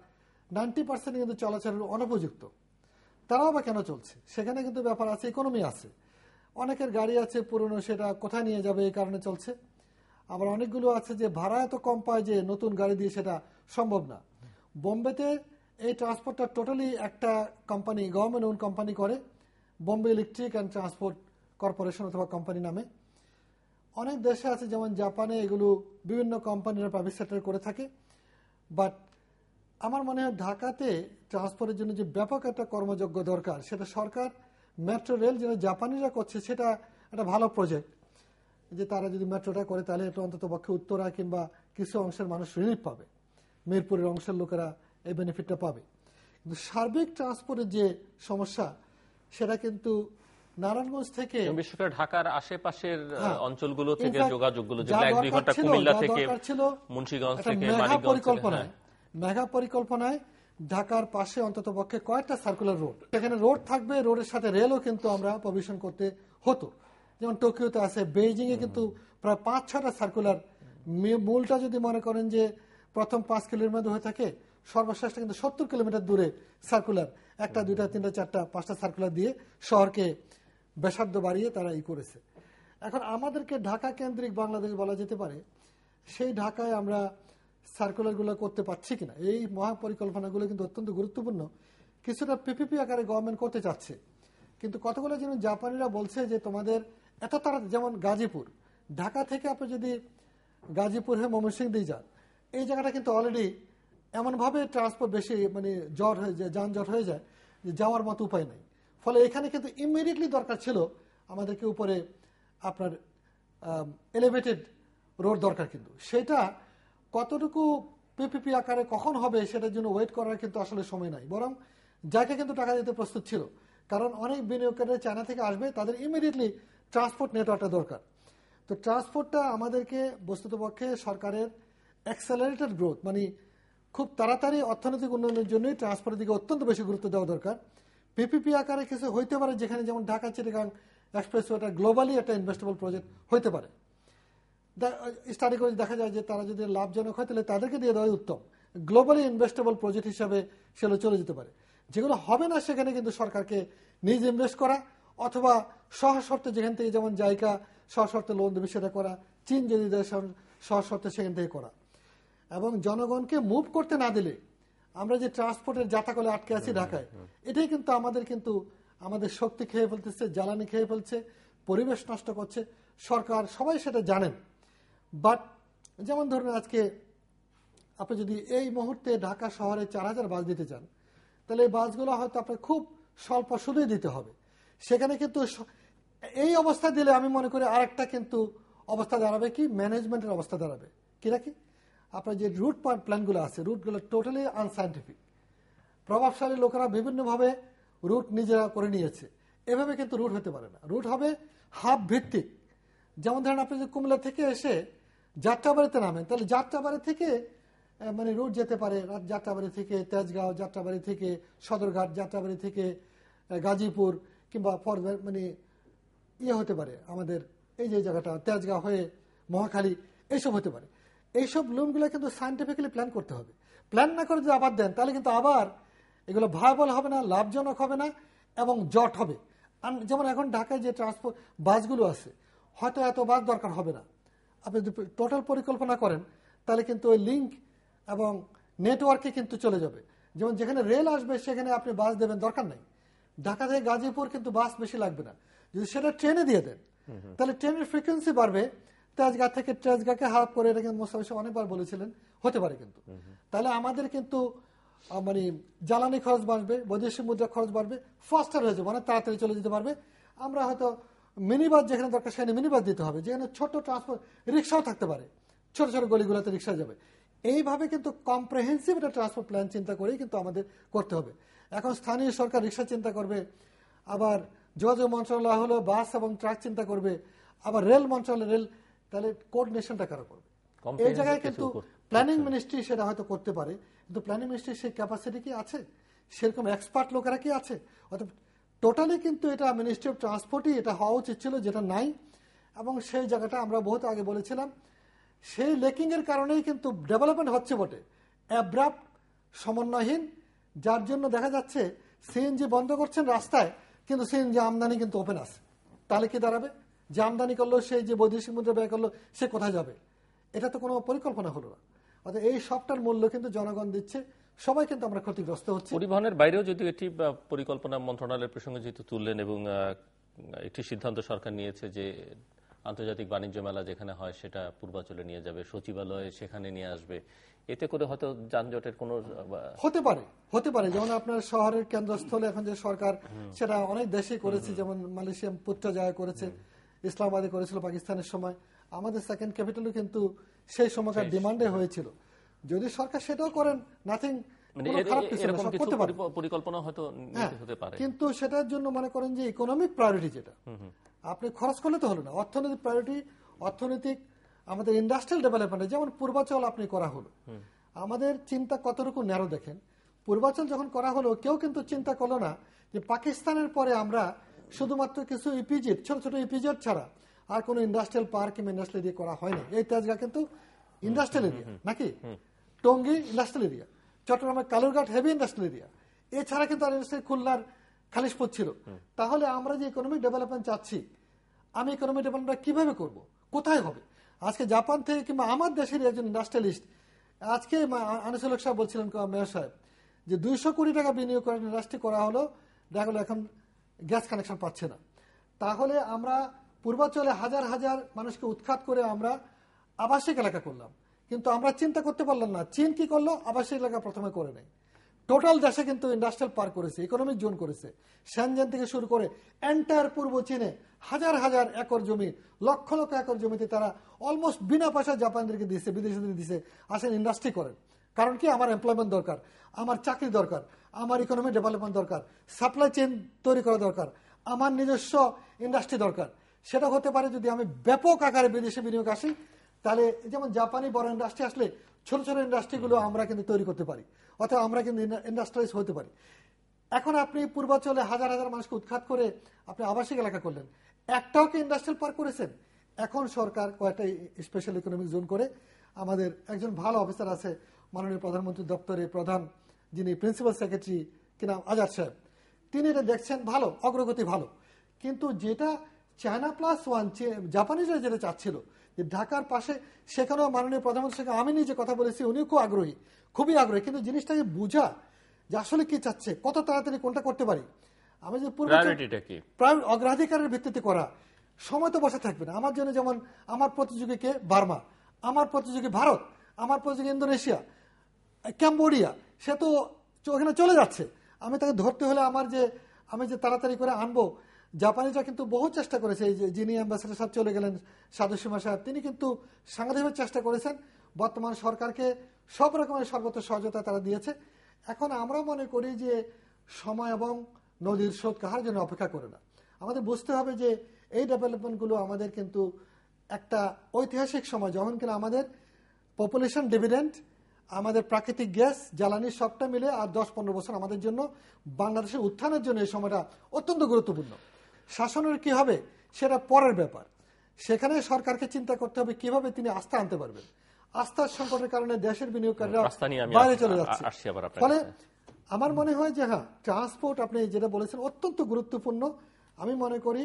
90% কিন্তু চলাচলের অনুপযুক্ত। তারাও বা কেন চলছে? সেখানে কিন্তু ব্যাপার আছে, ইকোনমি আছে। অনেকের গাড়ি আছে পুরনো, সেটা কোথায় নিয়ে যাবে এই কারণে চলছে। আবার অনেকগুলো আছে যে ভাড়া এত কম পায় যে নতুন গাড়ি দিয়ে সেটা সম্ভব না। বোম্বেতে এই ট্রান্সপোর্টটা টোটালি একটা কোম্পানি, গভর্নমেন্ট ওন কোম্পানি করে, Bombay electric and transport corporation অথবা কোম্পানি নামে। অনেক দেশে আছে, যেমন জাপানে এগুলো বিভিন্ন কোম্পানিরা প্রাইভেট সেক্টর করে থাকে। বাট আমার মনে হয় ঢাকাতে ট্রান্সপোর্টের জন্য যে ব্যাপক একটা কর্মযোগ্য দরকার, সেটা সরকার মেট্রো রেল যেটা জাপানিরা করছে সেটা একটা ভালো প্রজেক্ট, যে তারা যদি মেট্রোটা করে তাহলে এটা অন্তত পক্ষে উত্তরা কিংবা কিছু অংশের মানুষ রিলিফ পাবে, মিরপুরের অংশের লোকেরা এই বেনিফিটটা পাবে। কিন্তু সার্বিক ট্রান্সপোর্টের যে সমস্যা, সেটা কিন্তু নারায়ণগঞ্জ থেকে বিশেষ করে ঢাকার আশেপাশের অঞ্চলগুলো থেকে যোগাযোগগুলো, যেগুলো 1-2 ঘন্টা কুমিল্লা থেকে মুন্সিগঞ্জ থেকে মানিকগঞ্জ থেকে, মেগা পরিকল্পনায় ঢাকার পাশে অন্তত পক্ষে কয়েকটা সার্কুলার রোড, সেখানে রোড থাকবে, রোডের সাথে রেলও কিন্তু আমরা প্রভিশন করতে হতো। যেমন টোকিওতে আছে, বেইজিং এ কিন্তু প্রায় 5-6টা সার্কুলার, মূলটা যদি মনে করেন যে প্রথম 5 কিলোমিটার মধ্যে হয়ে থাকে, সর্বশেষ কিন্তু 70 কিলোমিটার দূরে সার্কুলার, 1টা 2টা 3টা 4টা 5টা সার্কুলার দিয়ে শহরকে ব্যাসার্ধ বাড়িয়ে তারা করেছে। এখন আমাদেরকে ঢাকা কেন্দ্রিক বাংলাদেশ বলা যেতে পারে, সেই ঢাকায় আমরা সার্কুলারগুলো করতে পারছি কিনা। এই মহাপরিকল্পনাগুলো কিন্তু অত্যন্ত গুরুত্বপূর্ণ। কিছুটা PPP আকারে গভর্নমেন্ট করতে চাচ্ছে, কিন্তু কতগুলো যেমন জাপানিরা বলছে যে তোমাদের এত তাড়াতাড়ি, যেমন গাজীপুর, ঢাকা থেকে আপনি যদি গাজীপুর হয়ে ময়মনসিংহ দিয়ে যান, এই জায়গাটা কিন্তু অলরেডি এমনভাবে ট্রান্সপোর্ট বেশি মানে জট হয়ে যায়, যানজট হয়ে যায় যে যাওয়ার মতো উপায় নেই। ফলে এখানে কিন্তু ইমিডিয়েটলি দরকার ছিল আমাদেরকে উপরে আপনার এলিভেটেড রোড দরকার, কিন্তু সেটা কতটুকু পিপিপি আকারে কখন হবে সেটার জন্য ওয়েট করার কিন্তু আসলে সময় নাই, বরং যাকে কিন্তু টাকা দিতে প্রস্তুত ছিল, কারণ অনেক বিনিয়োগকারী চায়না থেকে আসবে, তাদের ইমিডিয়েটলি ট্রান্সপোর্ট নেটওয়ার্কটা দরকার। তো ট্রান্সপোর্টটা আমাদেরকে বস্তুতপক্ষে সরকারের অ্যাক্সেলারেটেড গ্রোথ, মানে খুব তাড়াতাড়ি অর্থনৈতিক উন্নয়নের জন্যই ট্রান্সপোর্টের দিকে অত্যন্ত বেশি গুরুত্ব দেওয়া দরকার। পিপিপি আকারে কিছু হইতে পারে, যেখানে যেমন ঢাকা চিটাগাং এক্সপ্রেসওয়েটা গ্লোবালি একটা ইনভেস্টেবল প্রজেক্ট হইতে পারে। স্টাডি করে দেখা যায় যে তারা যদি লাভজনক হয় তাহলে তাদেরকে দিয়ে দেওয়াই উত্তম, গ্লোবালি ইনভেস্টেবল প্রজেক্ট হিসাবে সেগুলো চলে যেতে পারে। যেগুলো হবে না সেখানে কিন্তু সরকারকে নিজ ইনভেস্ট করা, অথবা সহশর্তে যেখান থেকে, যেমন জায়গা সহশর্তে লোন দেবে সেটা করা, চীন যদি দেয় সহশর্তে সেখান থেকে করা। এবং জনগণকে মুভ করতে না দিলে আমরা যে ট্রান্সপোর্টের জাতাকলে আটকে আছি ঢাকায়, এটাই কিন্তু আমাদের শক্তি খেয়ে ফেলতেছে, জ্বালানি খেয়ে ফেলছে, পরিবেশ নষ্ট করছে। সরকার সবাই সেটা জানেন। বাট যেমন ধরুন আজকে আপনি যদি এই মুহূর্তে ঢাকা শহরে 4000 বাস দিতে চান, তাহলে এই বাসগুলো হয়তো আপনার খুব স্বল্প সুদে দিতে হবে। সেখানে কিন্তু এই অবস্থা দিলে আমি মনে করি আরেকটা কিন্তু অবস্থা দাঁড়াবে, কি ম্যানেজমেন্টের অবস্থা দাঁড়াবে। কিরা কি আপনার যে রুট প্ল্যানগুলো আছে, রুটগুলো টোটালি আনসাইন্টিফিক। প্রভাবশালী লোকেরা বিভিন্নভাবে রুট নিজেরা করে নিয়েছে, এভাবে কিন্তু রুট হতে পারে না। রুট হবে হাব ভিত্তিক। যেমন ধরেন আপনি যদি কুমিল্লা থেকে এসে যাত্রাবাড়িতে নামেন, তাহলে যাত্রাবাড়ি থেকে মানে রুট যেতে পারে, যাত্রাবাড়ি থেকে তেজগাঁও, যাত্রাবাড়ি থেকে সদরঘাট, যাত্রাবাড়ি থেকে গাজীপুর, কিংবা মানে হতে পারে আমাদের এই যে জায়গাটা তেজগাঁও হয়ে মহাখালী, এইসব হতে পারে। এইসব লুমগুলো কিন্তু সায়েন্টিফিক্যালি প্ল্যান করতে হবে। প্ল্যান না করে যদি আবার দেন, তাহলে কিন্তু আবার এগুলো ভায়াবল হবে না, লাভজনক হবে না, এবং জট হবে। যেমন এখন ঢাকায় যে ট্রান্সপোর্ট বাসগুলো আছে, হয়তো এত বাস দরকার হবে না। আপনি যদি টোটাল পরিকল্পনা করেন, তাহলে কিন্তু ওই লিঙ্ক এবং নেটওয়ার্কে কিন্তু চলে যাবে। যেমন যেখানে রেল আসবে সেখানে আপনি বাস দেবেন, দরকার নাই। ঢাকা থেকে গাজীপুর কিন্তু বাস বেশি লাগবে না, যদি সেটা ট্রেনে দিয়ে দেন, তাহলে ট্রেনের ফ্রিকোয়েন্সি বাড়বে। তেজগাঁ থেকে তেজগাঁকে হাফ করে, এটা কিন্তু মোস্তাফিজ অনেকবার বলেছিলেন, হতে পারে কিন্তু। তাহলে আমাদের কিন্তু মানে জ্বালানি খরচ বাড়বে, বৈদেশিক মুদ্রা খরচ বাড়বে, ফাস্টার হয়ে যাবে, অনেক তাড়াতাড়ি চলে যেতে পারবে। আমরা হয়তো মিনিবাস যেখানে দরকার সেখানে মিনিবাস দিতে হবে, যেখানে ছোট ট্রান্সপোর্ট রিক্সাও থাকতে পারে, ছোট ছোট গলিগুলোতে রিক্সা যাবে। এইভাবে কিন্তু কম্প্রিহেন্সিভ একটা ট্রান্সপোর্ট প্ল্যান চিন্তা করেই কিন্তু আমাদের করতে হবে। এখন স্থানীয় সরকার রিক্সা চিন্তা করবে, আবার যোগাযোগ মন্ত্রণালয় হলো বাস এবং ট্রাক চিন্তা করবে, আবার রেল মন্ত্রণালয় রেল, তাহলে কোঅর্ডিনেশনটা কারো করবে? এই জায়গায় কিন্তু প্ল্যানিং মিনিস্ট্রি সেটা হয়তো করতে পারে, কিন্তু প্ল্যানিং মিনিস্ট্রির সেই ক্যাপাসিটি কি আছে, সেরকম এক্সপার্ট লোকেরা কি আছে? অর্থাৎ টোটালি কিন্তু এটা মিনিস্ট্রি অফ ট্রান্সপোর্টই এটা হওয়া উচিত ছিল, যেটা নাই। এবং সেই জায়গাটা আমরা বহুত আগে বলেছিলাম, সেই লেকিং এর কারণেই কিন্তু ডেভেলপমেন্ট হচ্ছে বটে, অ্যাব্রাপ্ট, সমন্বয়হীন, যার জন্য দেখা যাচ্ছে সিএনজি বন্ধ করছেন রাস্তায়, কিন্তু সিএনজি আমদানি কিন্তু ওপেন আছে। তাহলে কি দাঁড়াবে? যে আমদানি করলো, সেই যে বৈদেশিক মুদ্রা ব্যয় করলো, সে কোথায় যাবে? এটা তো কোনো পরিকল্পনা হলো না। অর্থাৎ এই সবটার মূল্য কিন্তু জনগণ দিচ্ছে, সবাই কিন্তু আমরা ক্ষতিগ্রস্ত হচ্ছে। পরিবহনের বাইরেও যদি এটি পরিকল্পনা মন্ত্রণালয়ের প্রসঙ্গে যেহেতু তুললেন, এবং একটি সিদ্ধান্ত সরকার নিয়েছে যে আন্তর্জাতিক বাণিজ্য মেলা যেখানে হয় সেটা পূর্বাঞ্চলে নিয়ে যাবে, সচিবালয়ে সেখানে নিয়ে আসবে, এতে করে হয়তো যানজটের কোনো হতে পারে। যেমন আপনার শহরের কেন্দ্রস্থলে এখন যে সরকার, সেটা অনেক দেশে করেছে, যেমন মালয়েশিয়া পুত্রজায়া করেছে, ইসলামাবাদে করেছিল পাকিস্তানের সময়, আমাদের সেকেন্ড ক্যাপিটালও কিন্তু সেই সময়কার ডিমান্ডে হয়েছিল। যদি সরকার সেটাও করেন, নাথিং, পরিকল্পনা হয়তো হতে পারে, কিন্তু সেটার জন্য মনে করেন যে ইকোনমিক প্রায়োরিটি, যেটা আপনি খরচ করলে তো হলো না, অর্থনৈতিক প্রায়োরিটি, অর্থনৈতিক আমাদের ইন্ডাস্ট্রিয়াল ডেভেলপমেন্টে, যেমন পূর্বাচল আপনি করা হলো, আমাদের চিন্তা কতটুকু ন্যারো দেখেন। পূর্বাচল যখন করা হলো, কেউ কিন্তু চিন্তা করলো না যে পাকিস্তানের পরে আমরা শুধুমাত্র কিছু ইপিজেড, ছোট ছোট ইপিজেড ছাড়া আর কোনো ইন্ডাস্ট্রিয়াল পার্ক কিংবা ইন্ডাস্ট্রিয়াল এরিয়া করা হয়নি। এই তেজগাঁ কিন্তু ইন্ডাস্ট্রিয়াল এরিয়া নাকি, টঙ্গী ইন্ডাস্ট্রিয়াল এরিয়া, চট্টগ্রামের কালুরঘাট হেভি ইন্ডাস্ট্রিয়াল এরিয়া, এছাড়া কিন্তু আর ইন্ডাস্ট্রি খুলনার খালিশপুর ছিল। তাহলে আমরা যে ইকোনমিক ডেভেলপমেন্ট চাচ্ছি, আমি ইকোনমিক ডেভেলপমেন্ট কিভাবে করব, কোথায় হবে? আজকে জাপান থেকে কিংবা আমার দেশের একজন ইন্ডাস্ট্রিয়ালিস্ট, আজকে আনিসুল হক সাহেব বলছিলেন, মেয়র সাহেব, যে 200 কোটি টাকা বিনিয়োগ করে ইন্ডাস্ট্রি করা হলো, দেখা গেলো এখন গ্যাস কানেকশন পাচ্ছে না। তাহলে আমরা পূর্বাঞ্চলে হাজার হাজার মানুষকে উৎখাত করে আমরা আবাসিক এলাকা করলাম, কিন্তু আমরা চিন্তা করতে পারলাম না চীন কি করলো, আবাসিক এলাকা প্রথমে করে নেয়। টোটাল দেশে কিন্তু ইন্ডাস্ট্রিয়াল পার্ক করেছে, ইকোনমিক জোন করেছে। শ্যানজেন থেকে শুরু করে এন্টায়ার পূর্ব চীনে হাজার হাজার একর জমি, লক্ষ লক্ষ একর জমিতে তারা অলমোস্ট বিনা পয়সা জাপানিদেরকে দিচ্ছে, বিদেশিদের দিচ্ছে, আসেন ইন্ডাস্ট্রি করেন। কারণ কি, আমার এমপ্লয়মেন্ট দরকার, আমার চাকরি দরকার, আমার ইকোনমিক ডেভেলপমেন্ট দরকার, সাপ্লাই চেইন তৈরি করা দরকার, আমার নিজস্ব ইন্ডাস্ট্রি দরকার। সেটা হতে পারে যদি আমি ব্যাপক আকারে বিদেশি বিনিয়োগ আসি, তাহলে যেমন জাপানি বড় ইন্ডাস্ট্রি আসলে ছোট ছোট ইন্ডাস্ট্রিগুলো আমরা কিন্তু তৈরি করতে পারি, অথবা আমরা কিন্তু ইন্ডাস্ট্রিয়ালাইজ হতে পারি। এখন আপনি পূর্বাঞ্চলে হাজার হাজার মানুষকে উৎখাত করে আপনি আবাসিক এলাকা করলেন, একটাও কি ইন্ডাস্ট্রিয়াল পার্ক করেছেন? এখন সরকার কয়েকটা স্পেশাল ইকোনমিক জোন করে, আমাদের একজন ভালো অফিসার আছে মাননীয় প্রধানমন্ত্রী দপ্তরে প্রধান, যিনি প্রিন্সিপাল সেক্রেটারি, কিনা আজাদ সাহেব, তিনি এটা দেখছেন, ভালো অগ্রগতি ভালো। কিন্তু যেটা চায়না প্লাস ওয়ান জাপানিজরা যেটা চাচ্ছিল যে ঢাকার পাশে, সেখানেও মাননীয় প্রধানমন্ত্রীর সঙ্গে আমি নিজে কথা বলেছি, উনিও খুব আগ্রহী, খুবই আগ্রহী, কিন্তু জিনিসটাকে বোঝা যে আসলে কি চাচ্ছে, কত তাড়াতাড়ি কোনটা করতে পারি। আমি যে প্রায় অগ্রাধিকারের ভিত্তিতে করা, সময় তো বসে থাকবে না। আমার জন্য যেমন আমার প্রতিযোগী কে বার্মা, আমার প্রতিযোগী ভারত, আমার প্রতিযোগী ইন্দোনেশিয়া, ক্যাম্বোডিয়া, সে তো ওখানে চলে যাচ্ছে। আমি তাকে ধরতে হলে আমি যে তাড়াতাড়ি করে আনবো। জাপানিরা কিন্তু বহু চেষ্টা করেছে, এই যে যিনি অ্যাম্বাসেডার সাহেব চলে গেলেন, সাদুসীমা সাহেব, তিনি কিন্তু সাংঘাতিকভাবে চেষ্টা করেছেন। বর্তমান সরকারকে সব রকমের সর্বোচ্চ সহযোগিতা তারা দিয়েছে। এখন আমরা মনে করি যে সময় এবং নদীর স্রোত কাহার জন্য অপেক্ষা করে না। আমাদের বুঝতে হবে যে এই ডেভেলপমেন্টগুলো আমাদের কিন্তু একটা ঐতিহাসিক সময়, যখন কিনা আমাদের পপুলেশন ডিভিডেন্ড, আমাদের প্রাকৃতিক গ্যাস, জ্বালানি সবটা মিলে আর 10-15 বছর আমাদের জন্য, বাংলাদেশের উত্থানের জন্য এই সময়টা অত্যন্ত গুরুত্বপূর্ণ। শাসনের কি হবে সেটা পরের ব্যাপার, সেখানে সরকারকে চিন্তা করতে হবে কিভাবে তিনি আস্থা আনতে পারবেন। আস্থার সংকটের কারণে দেশের বিনিয়োগকারীরা বাইরে চলে যাচ্ছে। ফলে আমার মনে হয় যে হ্যাঁ, ট্রান্সপোর্ট আপনি যেটা বলেছেন অত্যন্ত গুরুত্বপূর্ণ। আমি মনে করি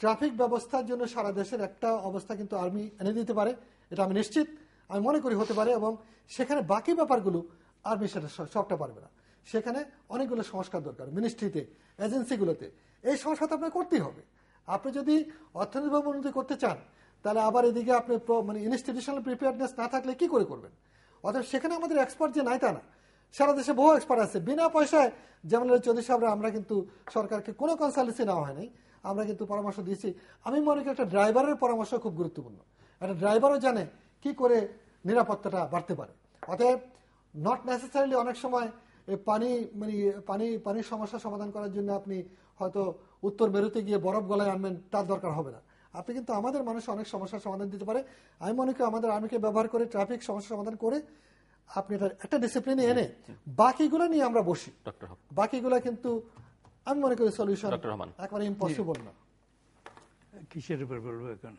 ট্রাফিক ব্যবস্থার জন্য সারা দেশের একটা অবস্থা কিন্তু আর্মি এনে দিতে পারে, এটা আমি নিশ্চিত, আমি মনে করি হতে পারে। এবং সেখানে বাকি ব্যাপারগুলো আর্মি সেটা সবটা পারবে না, সেখানে অনেকগুলো সংস্কার দরকার মিনিস্ট্রিতে, এজেন্সিগুলোতে। এই সংস্কার তো আপনার করতেই হবে। আপনি যদি অর্থনৈতিকভাবে উন্নতি করতে চান, তাহলে আবার এদিকে আপনি মানে ইনস্টিটিউশনাল প্রিপেয়ারনেস না থাকলে কি করে করবেন? অর্থাৎ সেখানে আমাদের এক্সপার্ট যে নাই তা না, সারা দেশে বহু এক্সপার্ট আছে বিনা পয়সায়। যেমন চৌধুরী সাহেবরা, আমরা কিন্তু সরকারকে কোনো কনসালটেন্সি নেওয়া হয় নাই, আমরা কিন্তু পরামর্শ দিয়েছি। আমি মনে করি একটা ড্রাইভারের পরামর্শ খুব গুরুত্বপূর্ণ। একটা ড্রাইভারও জানে কি করে নিরাপত্তাটা বাড়তে পারে। অতএব নট নেসেসারিলি অনেক সময় পানির সমস্যা সমাধান করার জন্য আপনি হয়তো উত্তর মেরুতে গিয়ে বরফ গলায় আনবেন, তার দরকার হবে না। আপনি কিন্তু আমাদের মানুষ অনেক সমস্যার সমাধান দিতে পারে। আমি মনে করি আমাদের আর্মিকে ব্যবহার করে ট্রাফিক সমস্যা সমাধান করে আপনি একটা ডিসিপ্লিনে এনে বাকিগুলো নিয়ে আমরা বসি, বাকিগুলো কিন্তু আমি মনে করি সলিউশন একেবারে ইম্পসিবল না। কিসের উপর বলবো এখন?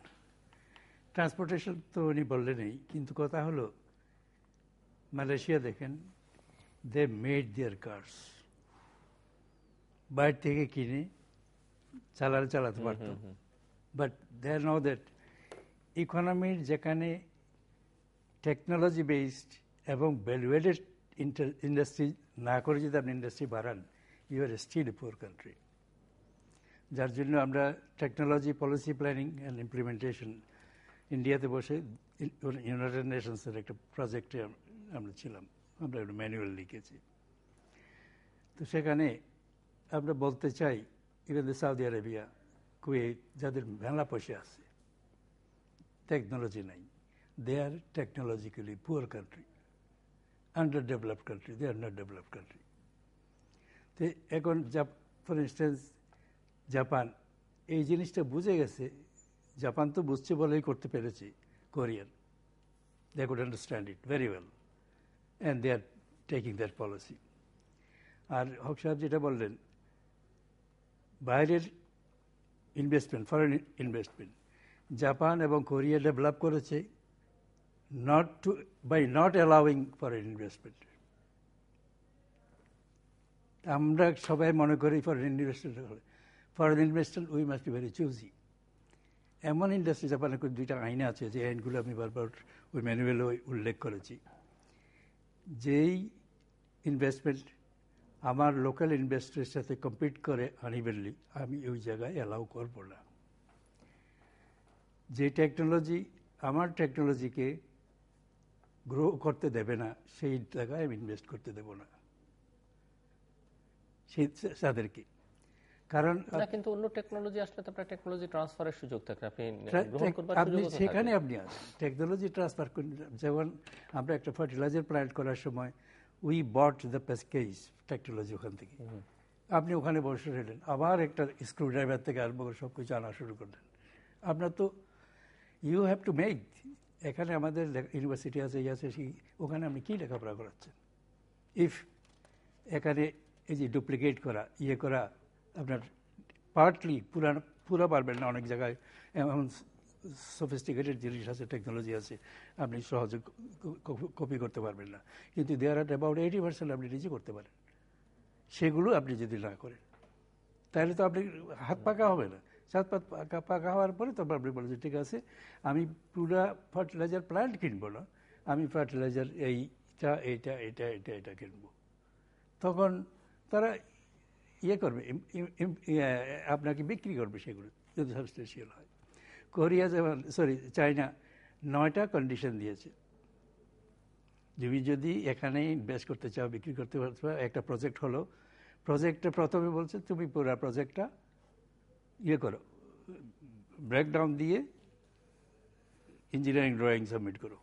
ট্রান্সপোর্টেশন তো উনি বললেনই, কিন্তু কথা হলো মালয়েশিয়া দেখেন, দে মেড দেয়ার কার্স, বাইরে থেকে কিনে চালাতে পারত। বাট দে নো দ্যাট ইকোনমির যেখানে টেকনোলজি বেসড এবং ভ্যালুয়েটেড ইন্ডাস্ট্রি না করে যদি আপনি ইন্ডাস্ট্রি বাড়ান, you are still a poor country. যার জন্য আমরা technology policy planning and implementation ইন্ডিয়াতে বসে ইউনাইটেড নেশনসের একটা প্রজেক্টে আমরা ছিলাম, আমরা একটা ম্যানুয়াল লিখেছি। তো সেখানে আমরা বলতে চাই, ইভেন সৌদি আরবিয়া, কুয়েত, যাদের মেলা পয়সা আছে, টেকনোলজি নাই, they are technologically poor country, underdeveloped country, they are not developed country. তো এখন ফর ইনস্টেন্স জাপান এই জিনিসটা বুঝে গেছে, জাপান তো বুঝছে বলেই করতে পেরেছে Korean, they could understand it very well and they are taking that policy. আর হক সাহেব যেটা বললেন, বাইরের ইনভেস্টমেন্ট, ফরেন ইনভেস্টমেন্ট জাপান এবং কোরিয়া ডেভেলপ করেছে by not allowing foreign investment. আমরা সবাই মনে করি foreign investment we must be very choosy. এমন ইন্ডাস্ট্রি জাপানের দুইটা আইন আছে, যে আইনগুলো আমি বারবার ওই ম্যানুয়ালে উল্লেখ করেছি। যেই ইনভেস্টমেন্ট আমার লোকাল ইনভেস্টরের সাথে কম্পিট করে আনইভেনলি, আমি ওই জায়গায় অ্যালাউ করবো না। যে টেকনোলজি আমার টেকনোলজিকে গ্রো করতে দেবে না, সেই টাকায় আমি ইনভেস্ট করতে দেব না সেই তাদেরকে। কারণ কিন্তু অন্য টেকনোলজি আসলে তো আপনার টেকনোলজি ট্রান্সফারের সুযোগ থাকে, আপনি গ্রহণ করবার আপনি সুযোগ সেখানে আপনি আসেন টেকনোলজি ট্রান্সফার করেন। যেমন আমরা একটা ফার্টিলাইজার প্ল্যান্ট করার সময় we bot the package technology ওখান থেকে। আপনি ওখানে বসে রইলেন, আবার একটা স্ক্রু ড্রাইভার থেকে আরম্ভ করে সব কিছু আনা শুরু করলেন। আপনার তো ইউ হ্যাভ টু মেক। এখানে আমাদের ইউনিভার্সিটি আছে, ওখানে আপনি কী লেখাপড়া করাচ্ছেন? ইফ এখানে এই যে ডুপ্লিকেট করা করা আপনার পার্টলি পুরা পারবেন না। অনেক জায়গায় এমন সফিস্টিকেটেড জিনিস আছে, টেকনোলজি আছে, আপনি সহজে কপি করতে পারবেন না, কিন্তু দেয়ার আর অ্যাবাউট 80% আপনি নিজে করতে পারেন। সেগুলো আপনি যদি না করেন তাহলে তো আপনি হাত পাকা হবে না। হাত পাকা হওয়ার পরে তখন আপনি বলেন যে ঠিক আছে, আমি পুরা ফার্টিলাইজার প্ল্যান্ট কিনবো না, আমি ফার্টিলাইজার এটা কিনবো। তখন তারা করবে, আপনাকে বিক্রি করবে সেগুলো যদি সাবস্টেন্সিয়াল হয়। কোরিয়া যেমন চায়না 9টা কন্ডিশন দিয়েছে। তুমি যদি এখানে ইনভেস্ট করতে চাও, বিক্রি করতে চাও, একটা প্রজেক্ট হলো, প্রজেক্টে প্রথমে বলছে তুমি পুরো প্রজেক্টটা করো, ব্রেকডাউন দিয়ে ইঞ্জিনিয়ারিং ড্রয়িং সাবমিট করো।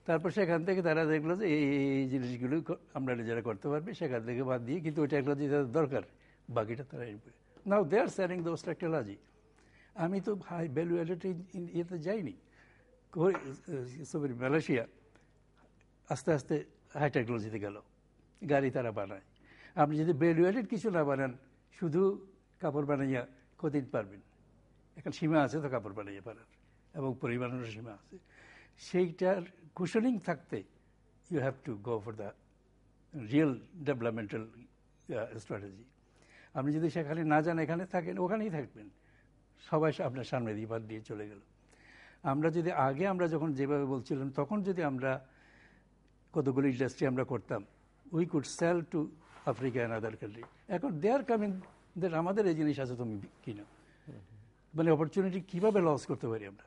তারপর সেখান থেকে তারা দেখলো যে এই জিনিসগুলো আমরা নিজেরা করতে পারবে, সেখান থেকে বাদ দিয়ে, কিন্তু ওই টেকনোলজি তাদের দরকার, বাকিটা তারা নাও দে আর সেলিং দোজ টেকনোলজি। আমি তো হাই ভ্যালু অ্যাডেড ইয়েতে যাইনি। মালয়েশিয়া আস্তে আস্তে হাই টেকনোলজিতে গেল, গাড়ি তারা বানায়। আপনি যদি ভ্যালু অ্যাডেড কিছু না বানান, শুধু কাপড় বানাইয়া কদিন পারবেন? এখন সীমা আছে তো কাপড় বানাইয়া পারার, এবং পরিমাণের সীমা আছে। সেইটার কুশনিং থাকতে you have to go for the real developmental strategy. আপনি যদি সেখানে না যান, এখানে থাকেন, ওখানেই থাকবেন, সবাই আপনার সামনে দিয়ে বাদ দিয়ে চলে গেল। আমরা যদি আগে আমরা যখন যেভাবে বলছিলাম, তখন যদি আমরা কতগুলো ইন্ডাস্ট্রি আমরা করতাম, we could sell to Africa and other country. এখন দে আর কামিং, আমাদের এই জিনিস আছে, তুমি কিনো। মানে অপরচুনিটি কীভাবে লস করতে পারি আমরা।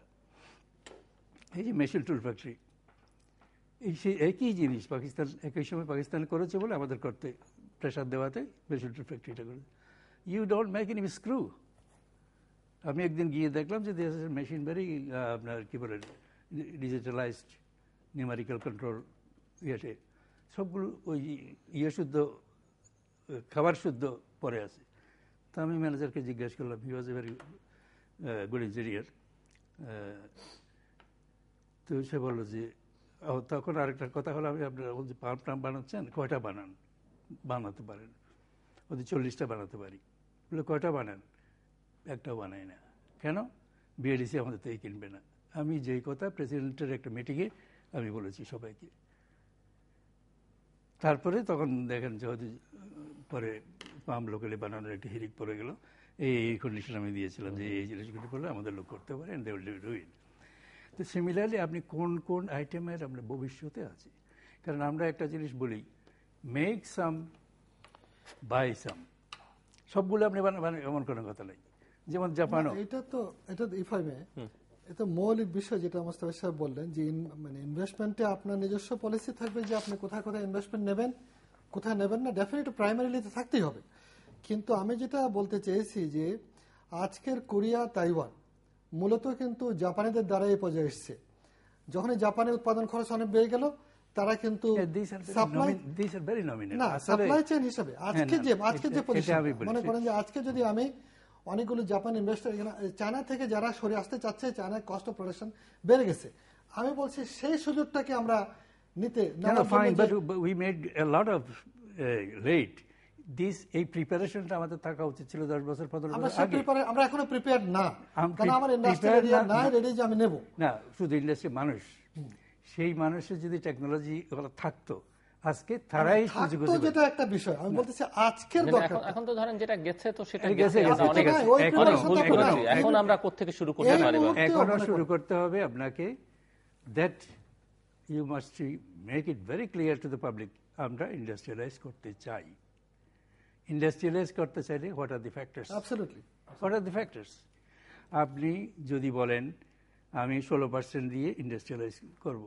এই যে মেশিন টুল ফ্যাক্টরি, সেই একই জিনিস পাকিস্তান একই সময় পাকিস্তান করেছে বলে আমাদের করতে প্রেশার দেওয়াতে মেশিন টুল ফ্যাক্টরিটা করে। You don't make any screw. আমি একদিন গিয়ে দেখলাম যে মেশিন ভেরি আপনার কী বলে ডিজিটালাইজড নিউমেরিক্যাল কন্ট্রোল ইয়েতে সবগুলো ওই শুদ্ধ খাবার শুদ্ধ পরে আছে। তো আমি ম্যানেজারকে জিজ্ঞাসা করলাম, হি ওয়াজ এ ভেরি গুড ইঞ্জিনিয়ার। তো সে বললো যে, তখন আরেকটা কথা হলো, আমি আপনারা বলছি পাম্প টাম্প বানাচ্ছেন, কয়টা বানাতে পারেন? ওদের 40টা বানাতে পারি। বলে কয়টা বানান? একটাও বানাই না। কেন? বিএডিসি আমাদের থেকে কিনবে না। আমি যেই কথা প্রেসিডেন্টের একটা মিটিংয়ে আমি বলেছি সবাইকে। তারপরে তখন দেখেন যে পরে পাম্প লোকালি বানানোর একটা হিরিক পড়ে গেল। এই কন্ডিশন আমি দিয়েছিলাম যে এই জিনিসগুলো করলে আমাদের লোক করতে পারে, and they will do it. তো সিমিলারলি আপনি কোন কোন আইটেমের আমরা ভবিষ্যতে আছি। কারণ আমরা একটা জিনিস বলি, মেক সাম বাই সাম, সবগুলো আপনি এমন কোনো কথা নেই। যেমন জাপানও, এটা ইফাইমে এটা মৌলিক বিষয় যেটা মোস্তাফিজ সাহেব বললেন, যে মানে ইনভেস্টমেন্টে আপনার নিজস্ব পলিসি থাকবে যে আপনি কোথায় কোথায় ইনভেস্টমেন্ট নেবেন, কোথায় নেবেন না, ডেফিনেটলি প্রাইমারিলি থাকতেই হবে। কিন্তু আমি যেটা বলতে চেয়েছি যে আজকের কোরিয়া, তাইওয়ান মূলত কিন্তু জাপানিদের দ্বারা এই পর্যায়ে এসছে। যখনই জাপানে উৎপাদন খরচ অনেক বেড়ে গেল, তারা কিন্তু সাপ্লাই চেইন হিসেবে আজকে যে পজিশন, মনে করেন যে আজকে যদি আমি অনেকগুলো জাপান ইনভেস্টর চায়না থেকে যারা সরে আসতে চাচ্ছে, চায়নার কস্ট অফ প্রোডাকশন বেড়ে গেছে, আমি বলছি সেই সুযোগটাকে আমরা নিতে এই প্রিপারেশনটা আমাদের থাকা উচিত ছিল 10 বছর 15 বছর আগে। আমরা এখনো প্রিপেয়ার্ড না, কারণ আমার ইন্ডাস্ট্রি নাই রেডি যে আমি নেব না। শুধু ইন্ডাস্ট্রি, মানুষ, সেই মানুষের যদি টেকনোলজি থাকতো আজকে তারাই থাকতো, যেটা একটা বিষয় আমি বলতেছি আজকের দরকার। এখন তো ধরেন যেটা গেছে তো সেটা গেছে, এখন আমরা কোত্থেকে শুরু করতে পারি? এখনো শুরু করতে হবে আপনাকে। That you must make it very clear to the public, আমরা ইন্ডাস্ট্রিয়ালাইজ করতে চাই। ইন্ডাস্ট্রিয়ালাইজ করতে চাইলে what are the factors? Absolutely, what are the factors? আপনি যদি বলেন আমি 16% দিয়ে ইন্ডাস্ট্রিয়ালাইজ করব,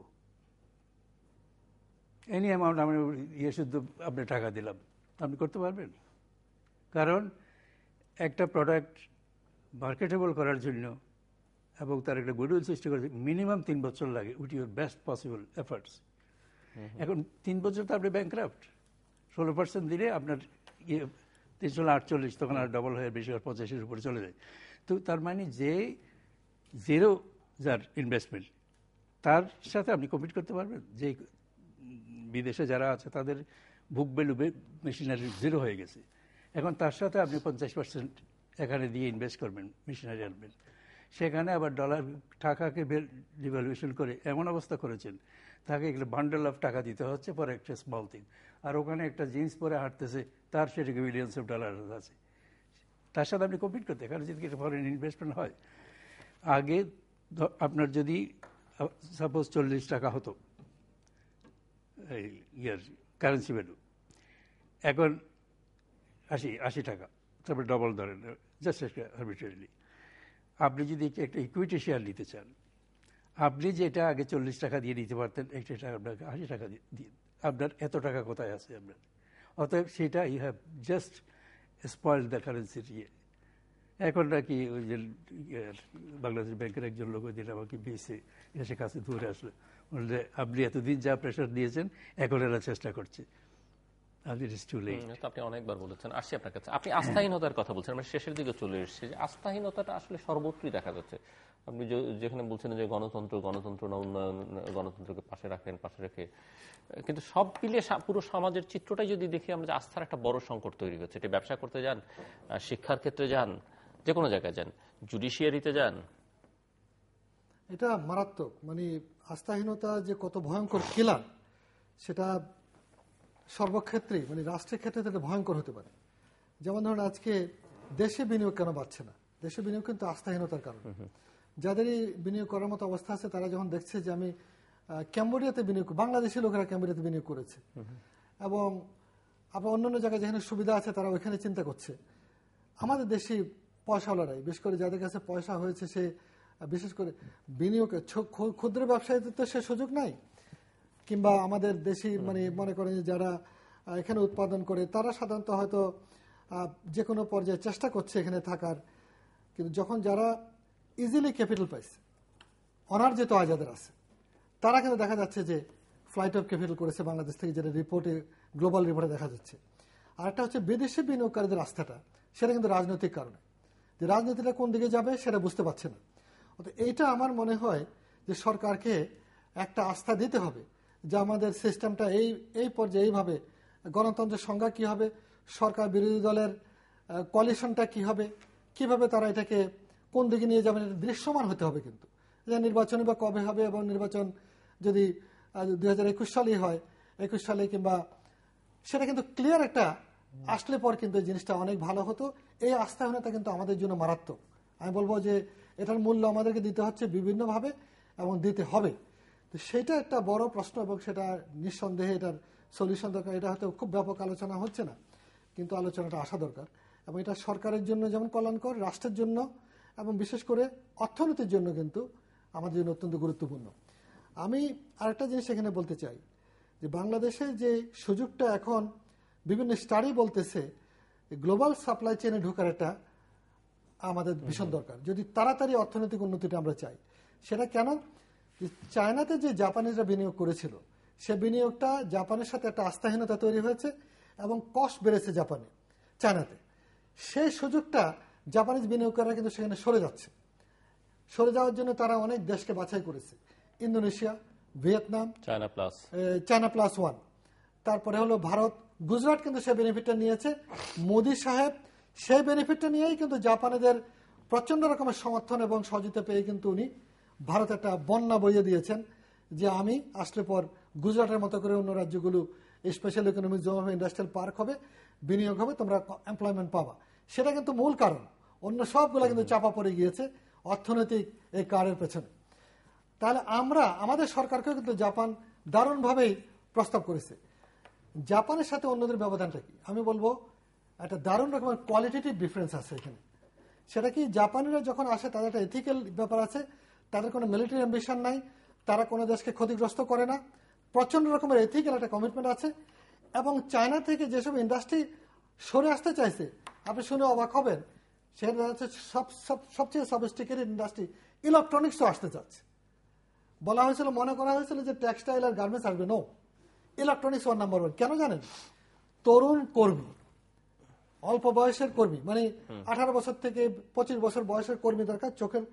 এনি অ্যামাউন্ট আমি শুধু আপনি টাকা দিলাম, আপনি করতে পারবেন? কারণ একটা প্রোডাক্ট মার্কেটেবল করার জন্য এবং তার একটা গুডউইল সৃষ্টি করার জন্য মিনিমাম 3 বছর লাগে with your best possible efforts. এখন 3 বছর তো আপনি ব্যাংক্রাফট। 16% দিলে আপনার 348, তখন আর ডবল হয়ে বেশি 85-এর উপরে চলে যায়। তো তার মানে যে জিরো যার ইনভেস্টমেন্ট, তার সাথে আপনি কম্পিট করতে পারবেন? যে বিদেশে যারা আছে তাদের বুক ভ্যালু মেশিনারি জিরো হয়ে গেছে, এখন তার সাথে আপনি 50% এখানে দিয়ে ইনভেস্ট করবেন, মেশিনারি আনবেন, সেখানে আবার ডলার টাকাকে ডিভ্যালুয়েশন করে এমন অবস্থা করেছেন তাকে একটা বান্ডেল অফ টাকা দিতে হচ্ছে পরে একটা স্মল থিং। আর ওখানে একটা জিন্স পরে হাঁটতেছে, তার সেটাকে মিলিয়ন্স অফ ডলার আছে, তার সাথে আপনি কম্পিট করতে। এখানে যদি একটা ফরেন ইনভেস্টমেন্ট হয়, আগে আপনার যদি সাপোজ 40 টাকা হতো এই ইয়ার কারেন্সি ভ্যালু, এখন 80 টাকা, তারপরে ডবল ধরেন জাস্ট আরবিট্রারিলি। আপনি যদি একটা ইকুইটি শেয়ার নিতে চান, আপনি যেটা আগে 40 টাকা দিয়ে নিতে পারতেন, একটা আপনাকে 80 টাকা দিয়ে, আপনার এত টাকা কোথায় আছে আপনার? অতএব সেটা you have just spoiled the কারেন্সির ইয়ে। এখন নাকি ওই যে বাংলাদেশ ব্যাংকের একজন লোক ওই দিন আমাকে বেসে এসে কাছে দূরে আসলো, বললে আপনি এতদিন যা প্রেশার দিয়েছেন এখন এরা চেষ্টা করছে। আপনি অনেকবার বলেছেন, আসছি আপনার কাছে। আপনি আস্থাহীনতার কথা বলছেন, আমরা শেষের দিকে চলে এসেছি। যে আস্থাহীনতাটা আসলে সর্বত্রই দেখা যাচ্ছে। আপনি যেখানে বলছেন যে গণতন্ত্র না উন্নয়ন, গণতন্ত্রকে পাশে রেখে, কিন্তু সব মিলিয়ে পুরো সমাজের চিত্রটাই যদি দেখি আমরা, যে আস্থার একটা বড় সংকট তৈরি হচ্ছে। এটা ব্যবসা করতে যান, শিক্ষার ক্ষেত্রে যান, যে কোনো জায়গায় যান, জুডিশিয়ারিতে যান, এটা মারাত্মক। মানে আস্থাহীনতা যে কত ভয়ঙ্কর কিলার, সেটা সর্বক্ষেত্রে, মানে রাষ্ট্রের ক্ষেত্রে এটা ভয়ঙ্কর হতে পারে। যেমন ধরুন, আজকে দেশে বিনিয়োগ কেন বাড়ছে না? দেশে বিনিয়োগ কিন্তু আস্থাহীনতার কারণে। যাদেরই বিনিয়োগ করার মতো অবস্থা আছে, তারা যখন দেখছে যে আমি ক্যাম্বোডিয়াতে বিনিয়োগ, বাংলাদেশি লোকেরা ক্যাম্বোডিয়াতে বিনিয়োগ করেছে, এবং আবার অন্যান্য জায়গায় যেখানে সুবিধা আছে তারা ওইখানে চিন্তা করছে। আমাদের দেশি পয়সাওয়ালারাই, বিশেষ করে যাদের কাছে পয়সা হয়েছে, সে বিশেষ করে বিনিয়োগে, ক্ষুদ্র ব্যবসায়ীদের তো সে সুযোগ নাই, কিংবা আমাদের দেশি মানে মনে করেন যারা এখানে উৎপাদন করে, তারা সাধারণত হয়তো যে কোনো পর্যায়ে চেষ্টা করছে এখানে থাকার। কিন্তু যখন যারা ইজিলি ক্যাপিটাল পাইছে, অনার্জিত আয় যাদের আছে, তারা কিন্তু দেখা যাচ্ছে যে ফ্লাইট অফ ক্যাপিটাল করেছে বাংলাদেশ থেকে, যেটা রিপোর্টে, গ্লোবাল রিপোর্টে দেখা যাচ্ছে। আর একটা হচ্ছে বিদেশি বিনিয়োগকারীদের আস্থাটা, সেটা কিন্তু রাজনৈতিক কারণে, যে রাজনীতিটা কোন দিকে যাবে সেটা বুঝতে পারছে না। এইটা আমার মনে হয় যে সরকারকে একটা আস্থা দিতে হবে যে আমাদের সিস্টেমটা এই পর্যায়ে এইভাবে, গণতন্ত্রের সংজ্ঞা কি হবে, সরকার বিরোধী দলের কোয়ালিশনটা কি হবে, কিভাবে তারা এটাকে কোন দিকে নিয়ে যাবেন, এটা দৃশ্যমান হতে হবে। কিন্তু যে নির্বাচনই বা কবে হবে, এবং নির্বাচন যদি 2021 সালেই হয়, 21 সালে কিংবা, সেটা কিন্তু ক্লিয়ার একটা আসলে পর কিন্তু এই জিনিসটা অনেক ভালো হতো। এই আস্থাহীনতা কিন্তু আমাদের জন্য মারাত্মক। আমি বলবো যে এটার মূল্য আমাদেরকে দিতে হচ্ছে বিভিন্নভাবে, এবং দিতে হবে। তো সেটা একটা বড় প্রশ্ন, এবং সেটা নিঃসন্দেহে এটার সলিউশন দরকার। এটা হয়তো খুব ব্যাপক আলোচনা হচ্ছে না, কিন্তু আলোচনাটা আসা দরকার। এবং এটা সরকারের জন্য যেমন কল্যাণকর, রাষ্ট্রের জন্য এবং বিশেষ করে অর্থনীতির জন্য কিন্তু আমাদের জন্য অত্যন্ত গুরুত্বপূর্ণ। আমি আরেকটা জিনিস এখানে বলতে চাই, যে বাংলাদেশে যে সুযোগটা এখন বিভিন্ন স্টাডি বলতেছে, গ্লোবাল সাপ্লাই চেনে ঢোকার একটা আমাদের ভীষণ দরকার, যদি তাড়াতাড়ি অর্থনৈতিক উন্নতিটা আমরা চাই। সেটা কেন? চায়নাতে যে জাপানিজরা বিনিয়োগ করেছিল, সে বিনিয়োগটা জাপানের সাথে একটা আস্থাহীনতা তৈরি হয়েছে, এবং কস্ট বেড়েছে চায়নাতে। সেই সুযোগটা জাপানিজ বিনিয়োগকারীরা কিন্তু সেখানে সরে যাচ্ছে। সরে যাওয়ার জন্য তারা অনেক দেশকে বাছাই করেছে, Indonesia, Vietnam, China plus one, তারপরে হলো ভারত, গুজরাট কিন্তু সে বেনিফিটটা নিয়েছে। মোদি সাহেব সেই বেনিফিটটা নিয়েই কিন্তু জাপানিদের প্রচন্ড রকমের সমর্থন এবং সহযোগিতা পেয়ে কিন্তু উনি ভারত একটা বন্যা বইয়ে দিয়েছেন, যে আমি আসলে পর গুজরাটের মতো করে অন্য রাজ্যগুলো স্পেশাল ইকোনমিক জোন হবে, ইন্ডাস্ট্রিয়াল পার্ক হবে, বিনিয়োগ হবে, তোমরা এমপ্লয়মেন্ট পাবা। সেটা কিন্তু মূল কারণ। অন্য সবগুলো কিন্তু চাপা পড়ে গিয়েছে অর্থনৈতিক এই কার্ডের পেছনে। তাহলে আমাদের সরকারকেও কিন্তু জাপান দারুণভাবেই প্রস্তাব করেছে। জাপানের সাথে অন্যদের ব্যবধানটা কি? আমি বলবো একটা দারুণ রকমের কোয়ালিটেটিভ ডিফারেন্স আছে এখানে। সেটা কি, জাপানিরা যখন আসে তাদের একটা এথিক্যাল ব্যাপার আছে, তাদের কোনো মিলিটারি অ্যাম্বিশন নাই, তারা কোনো দেশকে ক্ষতিগ্রস্ত করে না, প্রচন্ড রকমের এথিক্যাল একটা কমিটমেন্ট আছে। এবং চায়না থেকে যেসব ইন্ডাস্ট্রি সরে আসতে চাইছে, আপনি শুনে অবাক হবেন, সেটা হচ্ছে সবচেয়ে সফিস্টিকেটেড ইন্ডাস্ট্রি ইলেকট্রনিক্সও আসতে চাচ্ছে। বলা হয়েছিল, মনে করা হয়েছিল যে টেক্সটাইল আর গার্মেন্টস আসবে, no, electronics one number one. কেন জানেন? তরুণ কর্মী, অল্প বয়সের কর্মী, মানে 18 বছর থেকে 25 বছর বয়সের কর্মী দরকার, চোখের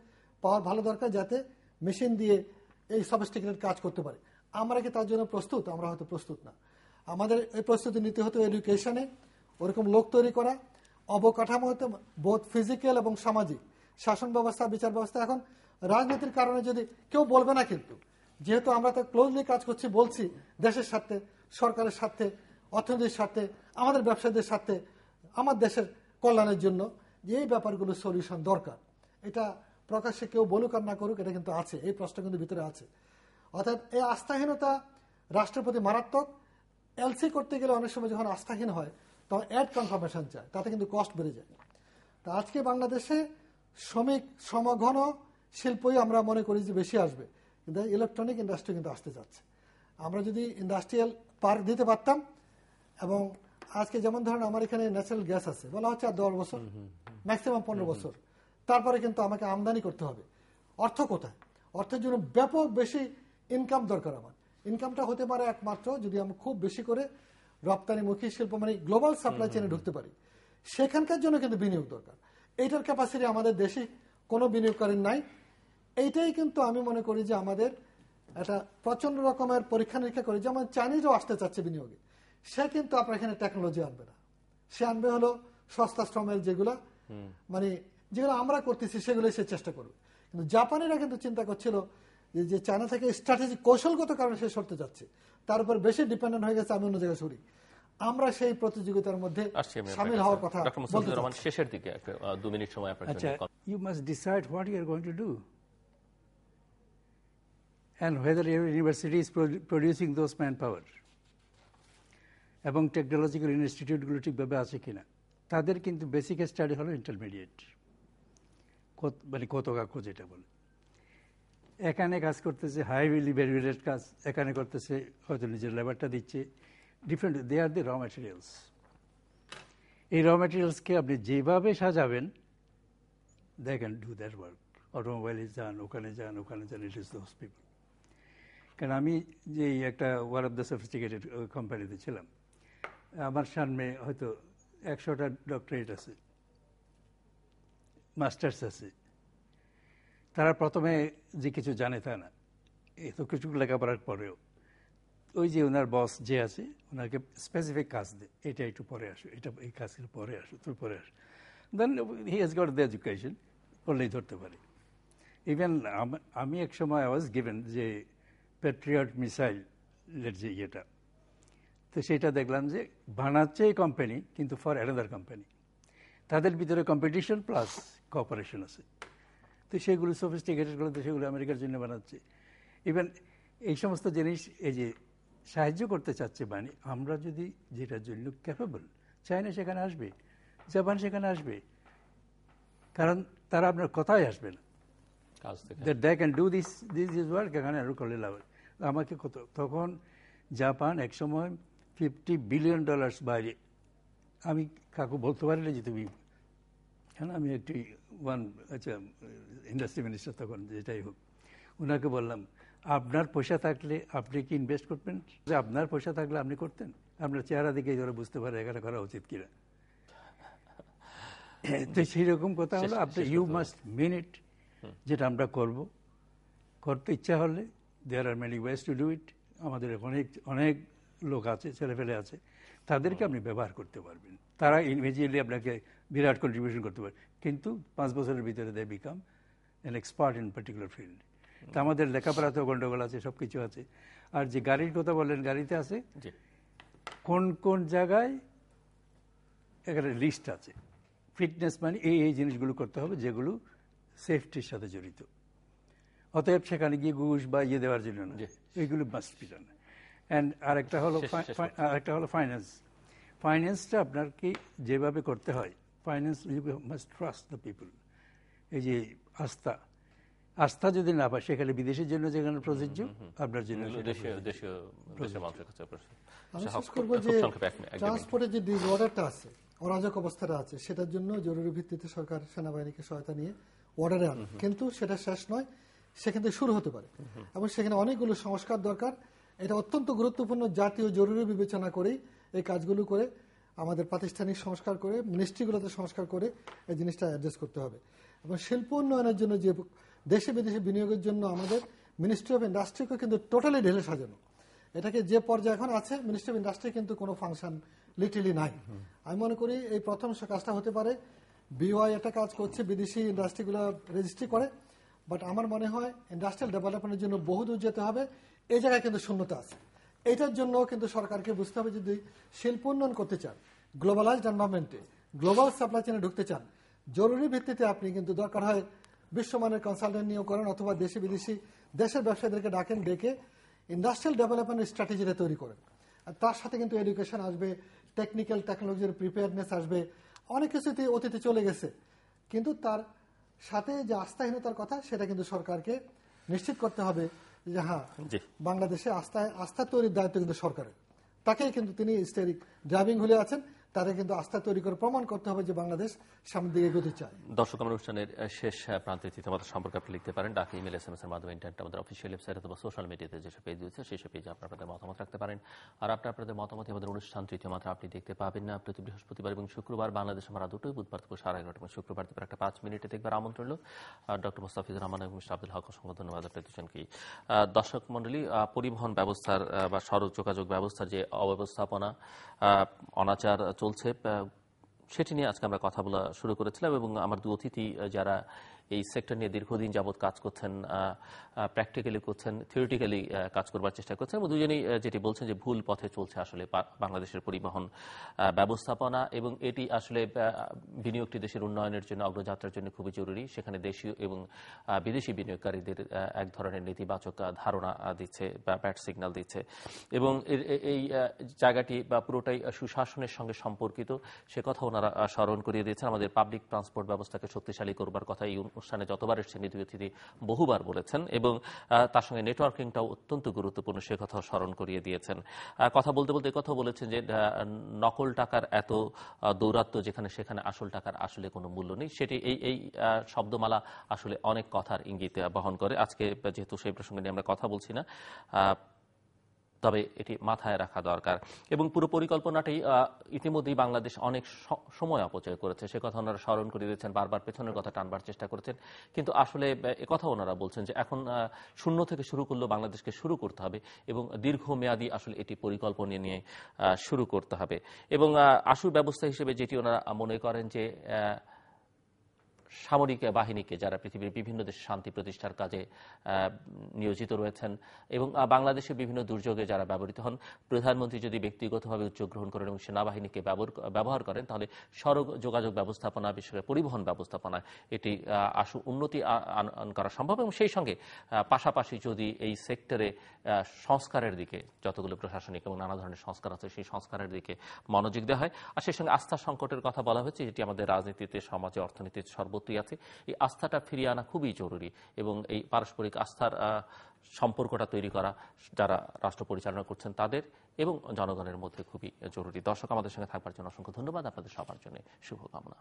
পাওয়ার ভালো দরকার, যাতে মেশিন দিয়ে এই সফিস্টিকেটেড কাজ করতে পারে। আমরা কি তার জন্য প্রস্তুত? আমরা হয়তো প্রস্তুত না। আমাদের এই প্রস্তুতি নিতে হতো এডুকেশনে, ওরকম লোক তৈরি করা, অবকাঠামোতে, বোধ ফিজিক্যাল এবং সামাজিক, শাসন ব্যবস্থা, বিচার ব্যবস্থা। এখন রাজনীতির কারণে যদি কেউ বলবে না, কিন্তু যেহেতু আমরা তো ক্লোজলি কাজ করছি, বলছি দেশের স্বার্থে, সরকারের স্বার্থে, অর্থনীতির স্বার্থে, আমাদের ব্যবসায়ীদের স্বার্থে, আমার দেশের কল্যাণের জন্য, যে এই ব্যাপারগুলো সলিউশন দরকার। এটা প্রকাশ্যে কেউ বলুক আর না করুক, এটা কিন্তু আছে, এই প্রশ্ন কিন্তু ভিতরে আছে। অর্থাৎ এই আস্থাহীনতা রাষ্ট্রের প্রতি মারাত্মক। এলসি করতে গেলে অনেক সময় যখন আস্থাহীন হয়, তখন অ্যাড কনফার্মেশন চায়, তাতে কিন্তু কস্ট বেড়ে যায়। তা আজকে বাংলাদেশে শ্রমিক সমঘন শিল্পই আমরা মনে করি যে বেশি আসবে, কিন্তু ইলেকট্রনিক ইন্ডাস্ট্রি কিন্তু আসতে যাচ্ছে। আমরা যদি ইন্ডাস্ট্রিয়াল পার্ক দিতে পারতাম, এবং আজকে যেমন ধরেন আমার এখানে ন্যাচারাল গ্যাস আছে, বলা হচ্ছে আর 10 বছর, ম্যাক্সিমাম 15 বছর, তারপরে কিন্তু আমাকে আমদানি করতে হবে। অর্থ কোথায়? অর্থের জন্য ব্যাপক বেশি ইনকাম দরকার। আমার ইনকামটা হতে পারে একমাত্র যদি আমি খুব বেশি করে রপ্তানিমুখী শিল্প, মানে গ্লোবাল সাপ্লাই চেনে ঢুকতে পারি। সেখানকার জন্য কিন্তু বিনিয়োগ দরকার। এইটার ক্যাপাসিটি আমাদের দেশে কোনো বিনিয়োগকারী নাই। এইটাই কিন্তু আমি মনে করি যে আমাদের একটা প্রচন্ড রকমের পরীক্ষা নিরীক্ষা করে, যেমন চাইনিজও আসতে চাচ্ছে বিনিয়োগে, সে কিন্তু আপনার এখানে টেকনোলজি আনবে না, সে আনবে হলো সস্তা শ্রমের যেগুলো, মানে যেগুলো আমরা করতেছি সেগুলোই সে চেষ্টা করবে। কিন্তু জাপানিরা কিন্তু চিন্তা করছিল যে চায়না থেকে স্ট্র্যাটেজিক কৌশলগত কারণে সে সরতে যাচ্ছে, তার উপর বেশি ডিপেন্ডেন্ট হয়ে গেছে, আমি অন্য জায়গায় সরি। আমরা সেই প্রতিযোগিতার মধ্যে শামিল হওয়ার কথা বলতে চাই। শেষের দিকে 2 মিনিট সময় আপনার জন্য। You must decide what you are going to do and whether your university is producing those manpower এবং টেকনোলজিক্যাল ইনস্টিটিউটগুলো ঠিকভাবে আছে কিনা। তাদের কিন্তু বেসিক স্টাডি হলো ইন্টারমিডিয়েট, মানে কত কাকু যেটা বলে। এখানে কাজ করতেছে হাইলি ভ্যালুয়েটেড কাজ, এখানে করতেছে হয়তো নিজের লেবারটা দিচ্ছে, ডিফারেন্ট, দে আর দি র ম্যাটেরিয়ালস। এই র ম্যাটেরিয়ালসকে আপনি যেভাবে সাজাবেন, they can do that work. অটোমোবাইলে যান, ওখানে যান, ওখানে যান, ইট ইজ দোজ পিপল। কারণ আমি যে একটা ওয়ান অফ দ্য সফিস্টিকেটেড কোম্পানিতে ছিলাম, আমার সামনে হয়তো 100টা ডক্টরেট আছে, মাস্টার্স আছে। তারা প্রথমে যে কিছু জানে তা না, এত কিছু লেখাপড়ার পরেও ওই যে ওনার বস যে আছে, ওনাকে স্পেসিফিক কাজ দেয়, এটা একটু পরে আসো, এটা এই কাজগুলো পরে আসো, তুমি পরে আসো। Then he has got the education, করলেই ধরতে পারে। ইভেন আমি এক সময় আই ওয়াজ গিভেন যে প্যাট্রিয়ট মিসাইলের যে ইয়েটা, তো সেটা দেখলাম যে বানাচ্ছে এই কোম্পানি, কিন্তু ফর অ্যানাদার কোম্পানি। তাদের ভিতরে কম্পিটিশন প্লাস কোঅপারেশন আছে। তো সেগুলো সফিস্টিকেটেডগুলো তো সেগুলো আমেরিকার জন্য বানাচ্ছে। ইভেন এই সমস্ত জিনিস এই যে সাহায্য করতে চাচ্ছে, মানে আমরা যদি যেটার জন্য ক্যাপেবল, চায়না সেখানে আসবে, জাপান সেখানে আসবে, কারণ তারা আপনার কথাই আসবে না। They can do this work, এখানে আরও করলে লাভ। আমাকে কত তখন জাপান একসময় $50 বিলিয়ন বাইরে। আমি কাকু বলতে পারি না যে তুমি, কেন আমি একটি আচ্ছা ইন্ডাস্ট্রি মিনিস্টার তখন, যেটাই হোক, ওনাকে বললাম আপনার পয়সা থাকলে আপনি কি ইনভেস্ট করবেন? যে আপনার পয়সা থাকলে আপনি করতেন? আপনার চেহারা দিকে যারা বুঝতে পারে এখানে করা উচিত কিনা। তো সেই রকম কথা হলো, আপনি ইউ মাস্ট মিন ইট, যেটা আমরা করব। করতে ইচ্ছা হলে there are many ways to do it. আমাদের অনেক অনেক লোক আছে, ছেলেপেলে আছে, তাদেরকে আপনি ব্যবহার করতে পারবেন। তারা ইমিডিয়েটলি আপনাকে বিরাট কন্ট্রিবিউশন করতে পারে, কিন্তু 5 বছরের ভিতরে they become an expert in particular field. তা আমাদের লেখাপড়াতেও গন্ডগোল আছে, সব কিছু আছে। আর যে গাড়ির কথা বললেন, গাড়িতে আছে কোন কোন জায়গায় এখানে লিস্ট আছে, ফিটনেস মানে এই জিনিসগুলো করতে হবে যেগুলো সেফটির সাথে জড়িত। অতএব সেখানে গিয়ে ঘুষ বা ইয়ে দেওয়ার জন্য না, এইগুলো মাস্ট বি ডান। অ্যান্ড আরেকটা হলো ফাইন্যান্স। ফাইন্যান্সটা আপনার কি যেভাবে করতে হয়, finance you must trust the people. এই যে আস্থা, আস্থা যদি না পায় সেখানে বিদেশের জন্য যেখানে প্রযোজ্য আপনার জন্য দেশের মানুষের কাছে প্রশ্ন। আমি শেষ করবো যে ট্রান্সপোর্টের যে অর্ডারটা আছে, অরাজক অবস্থাটা আছে, সেটার জন্য জরুরি ভিত্তিতে সরকার সেনাবাহিনীকে সহায়তা নিয়ে অর্ডারে আনে, কিন্তু সেটা শেষ নয়, সেখান থেকে শুরু হতে পারে এবং সেখানে অনেকগুলো সংস্কার দরকার। এটা অত্যন্ত গুরুত্বপূর্ণ, জাতীয় জরুরি বিবেচনা করেই এই কাজগুলো করে আমাদের প্রাতিষ্ঠানিক সংস্কার করে মিনিস্ট্রিগুলোতে সংস্কার করে এই জিনিসটা অ্যাড্রেস করতে হবে। এবং শিল্প উন্নয়নের জন্য যে দেশে বিদেশে বিনিয়োগের জন্য আমাদের মিনিস্ট্রি অফ ইন্ডাস্ট্রিকে কিন্তু টোটালি ঢেলে সাজানো, এটাকে যে পর্যায়ে এখন আছে মিনিস্ট্রি অফ ইন্ডাস্ট্রি কিন্তু কোনো ফাংশন লিটারলি নাই। আমি মনে করি এই প্রথম কাজটা হতে পারে, বিওআই একটা কাজ করছে, বিদেশি ইন্ডাস্ট্রিগুলো রেজিস্ট্রি করে, বাট আমার মনে হয় ইন্ডাস্ট্রিয়াল ডেভেলপমেন্টের জন্য বহু দূর যেতে হবে। এই জায়গায় কিন্তু শূন্যতা আছে, এটার জন্য কিন্তু সরকারকে বুঝতে হবে, যদি শিল্প উন্নয়ন করতে চান, গ্লোবালাইজড এনভায়রনমেন্টে গ্লোবাল সাপ্লাই চেনে ঢুকতে চান, জরুরি ভিত্তিতে আপনি কিন্তু দরকার হয় বিশ্বমানের কনসালটেন্ট নিয়োগ করেন অথবা দেশি বিদেশি দেশের ব্যবসায়ীদেরকে ডাকেন, ডেকে ইন্ডাস্ট্রিয়াল ডেভেলপমেন্টের স্ট্র্যাটেজিটা তৈরি করেন। আর তার সাথে কিন্তু এডুকেশন আসবে, টেকনিক্যাল টেকনোলজির প্রিপেয়ারনেস আসবে, অনেক কিছুতে অতীতে চলে গেছে, কিন্তু তার সাথে যে আস্থাহীনতার কথা সেটা কিন্তু সরকারকে নিশ্চিত করতে হবে যে হ্যাঁ, বাংলাদেশে আস্থা তৈরির দায়িত্ব কিন্তু সরকারের। তাকেই কিন্তু তিনি স্টিয়ারিং ড্রাইভিং হুইলে আছেন, তারা কিন্তু আস্থা তৈরি করে প্রমাণ করতে হবে যে বাংলাদেশ সামনের দিকে এগোতে চায়। দর্শক, আমার অনুষ্ঠানের শেষ প্রান্তে আমাদের সম্পর্কে আপনি লিখতে পারেন ডাকে, ইমেল, SMS এর মাধ্যমে, ইন্টারনেট, আমাদের অফিসিয়াল ওয়েবসাইট অথবা সোশ্যাল মিডিয়াতে যেসব পেজ রয়েছে সেই সব পেজে আপনাদের মতামত রাখতে পারেন। আর আপনাদের মতামত আমাদের অনুষ্ঠান তৃতীয় মাত্রা আপনি দেখতে পাবেন না প্রতি বৃহস্পতিবার এবং শুক্রবার বাংলাদেশ আমরা দুটোই, বুধবার দুপুর 11:30 এবং শুক্রবার দুপুর 5 মিনিটে দেখবার আমন্ত্রণ রইল। ডক্টর মোস্তাফিজুর রহমান এবং মিস্টার আব্দুল হক, অসংখ্য ধন্যবাদ আপনাদের দুজনকেই। দর্শক মন্ডলী, পরিবহন ব্যবস্থার বা সড়ক যোগাযোগ ব্যবস্থার যে অব্যবস্থাপনা, অনাচার চলছে, সেটি নিয়ে আজকে আমরা কথা বলা শুরু করেছিলাম এবং আমার দু অতিথি যারা এই সেক্টর নিয়ে দীর্ঘদিন যাবৎ কাজ করছেন, প্র্যাকটিক্যালি করছেন, থিওরিটিক্যালি কাজ করবার চেষ্টা করছেন, এবং দুজনেই যেটি বলছেন যে ভুল পথে চলছে আসলে বাংলাদেশের পরিবহন ব্যবস্থাপনা, এবং এটি আসলে বিনিয়োগটি দেশের উন্নয়নের জন্য, অগ্রযাত্রার জন্য খুবই জরুরি। সেখানে দেশীয় এবং বিদেশি বিনিয়োগকারীদের এক ধরনের নেতিবাচক ধারণা দিচ্ছে বা ব্যাড সিগন্যাল দিচ্ছে, এবং এই জায়গাটি বা পুরোটাই সুশাসনের সঙ্গে সম্পর্কিত, সে কথা ওনারা স্মরণ করিয়ে দিয়েছেন। আমাদের পাবলিক ট্রান্সপোর্ট ব্যবস্থাকে শক্তিশালী করবার কথা এই অনুষ্ঠানে যতবার এসেছেন দুই অতিথি বহুবার বলেছেন, এবং তার সঙ্গে নেটওয়ার্কিংটাও অত্যন্ত গুরুত্বপূর্ণ, সে কথা স্মরণ করিয়ে দিয়েছেন। কথা বলতে বলতে কথা বলেছেন যে নকল টাকার এত দৌরাত্ম্য, যেখানে সেখানে আসল টাকার আসলে কোনো মূল্য নেই। সেটি এই শব্দমালা আসলে অনেক কথার ইঙ্গিত বহন করে। আজকে যেহেতু সেই প্রসঙ্গে নিয়ে আমরা কথা বলছি না, তবে এটি মাথায় রাখা দরকার। এবং পুরো পরিকল্পনাটি ইতিমধ্যেই বাংলাদেশ অনেক সময় অপচয় করেছে, সে কথা ওনারা স্মরণ করে দিয়েছেন, বারবার পেছনের কথা টানবার চেষ্টা করেছেন, কিন্তু আসলে একথা ওনারা বলছেন যে এখন শূন্য থেকে শুরু করলেও বাংলাদেশকে শুরু করতে হবে, এবং দীর্ঘমেয়াদী আসলে এটি পরিকল্পনা নিয়ে শুরু করতে হবে। এবং আশু ব্যবস্থা হিসেবে যেটি ওনারা মনে করেন যে সামরিক বাহিনীকে, যারা পৃথিবীর বিভিন্ন দেশে শান্তি প্রতিষ্ঠার কাজে নিয়োজিত রয়েছেন এবং বাংলাদেশের বিভিন্ন দুর্যোগে যারা ব্যবহৃত হন, প্রধানমন্ত্রী যদি ব্যক্তিগতভাবে উদ্যোগ গ্রহণ করেন এবং সেনাবাহিনীকে ব্যবহার করেন, তাহলে সড়ক যোগাযোগ ব্যবস্থাপনা, বিশেষ করে পরিবহন ব্যবস্থাপনা, এটি আশু উন্নতি করা সম্ভব। এবং সেই সঙ্গে পাশাপাশি যদি এই সেক্টরে সংস্কারের দিকে, যতগুলো প্রশাসনিক এবং নানা ধরনের সংস্কার আছে, সেই সংস্কারের দিকে মনোযোগ দেওয়া হয়। আর সেই সঙ্গে আস্থা সংকটের কথা বলা হয়েছে, যেটি আমাদের রাজনীতিতে, সমাজে, অর্থনীতিতে সর্বত্রই আছে। এই আস্থাটা ফিরিয়ে আনা খুবই জরুরি, এবং এই পারস্পরিক আস্থার সম্পর্কটা তৈরি করা যারা রাষ্ট্র পরিচালনা করছেন তাদের এবং জনগণের মধ্যে খুবই জরুরি। দর্শক, আমাদের সঙ্গে থাকবার জন্য অসংখ্য ধন্যবাদ। আপনাদের সবার জন্য শুভকামনা।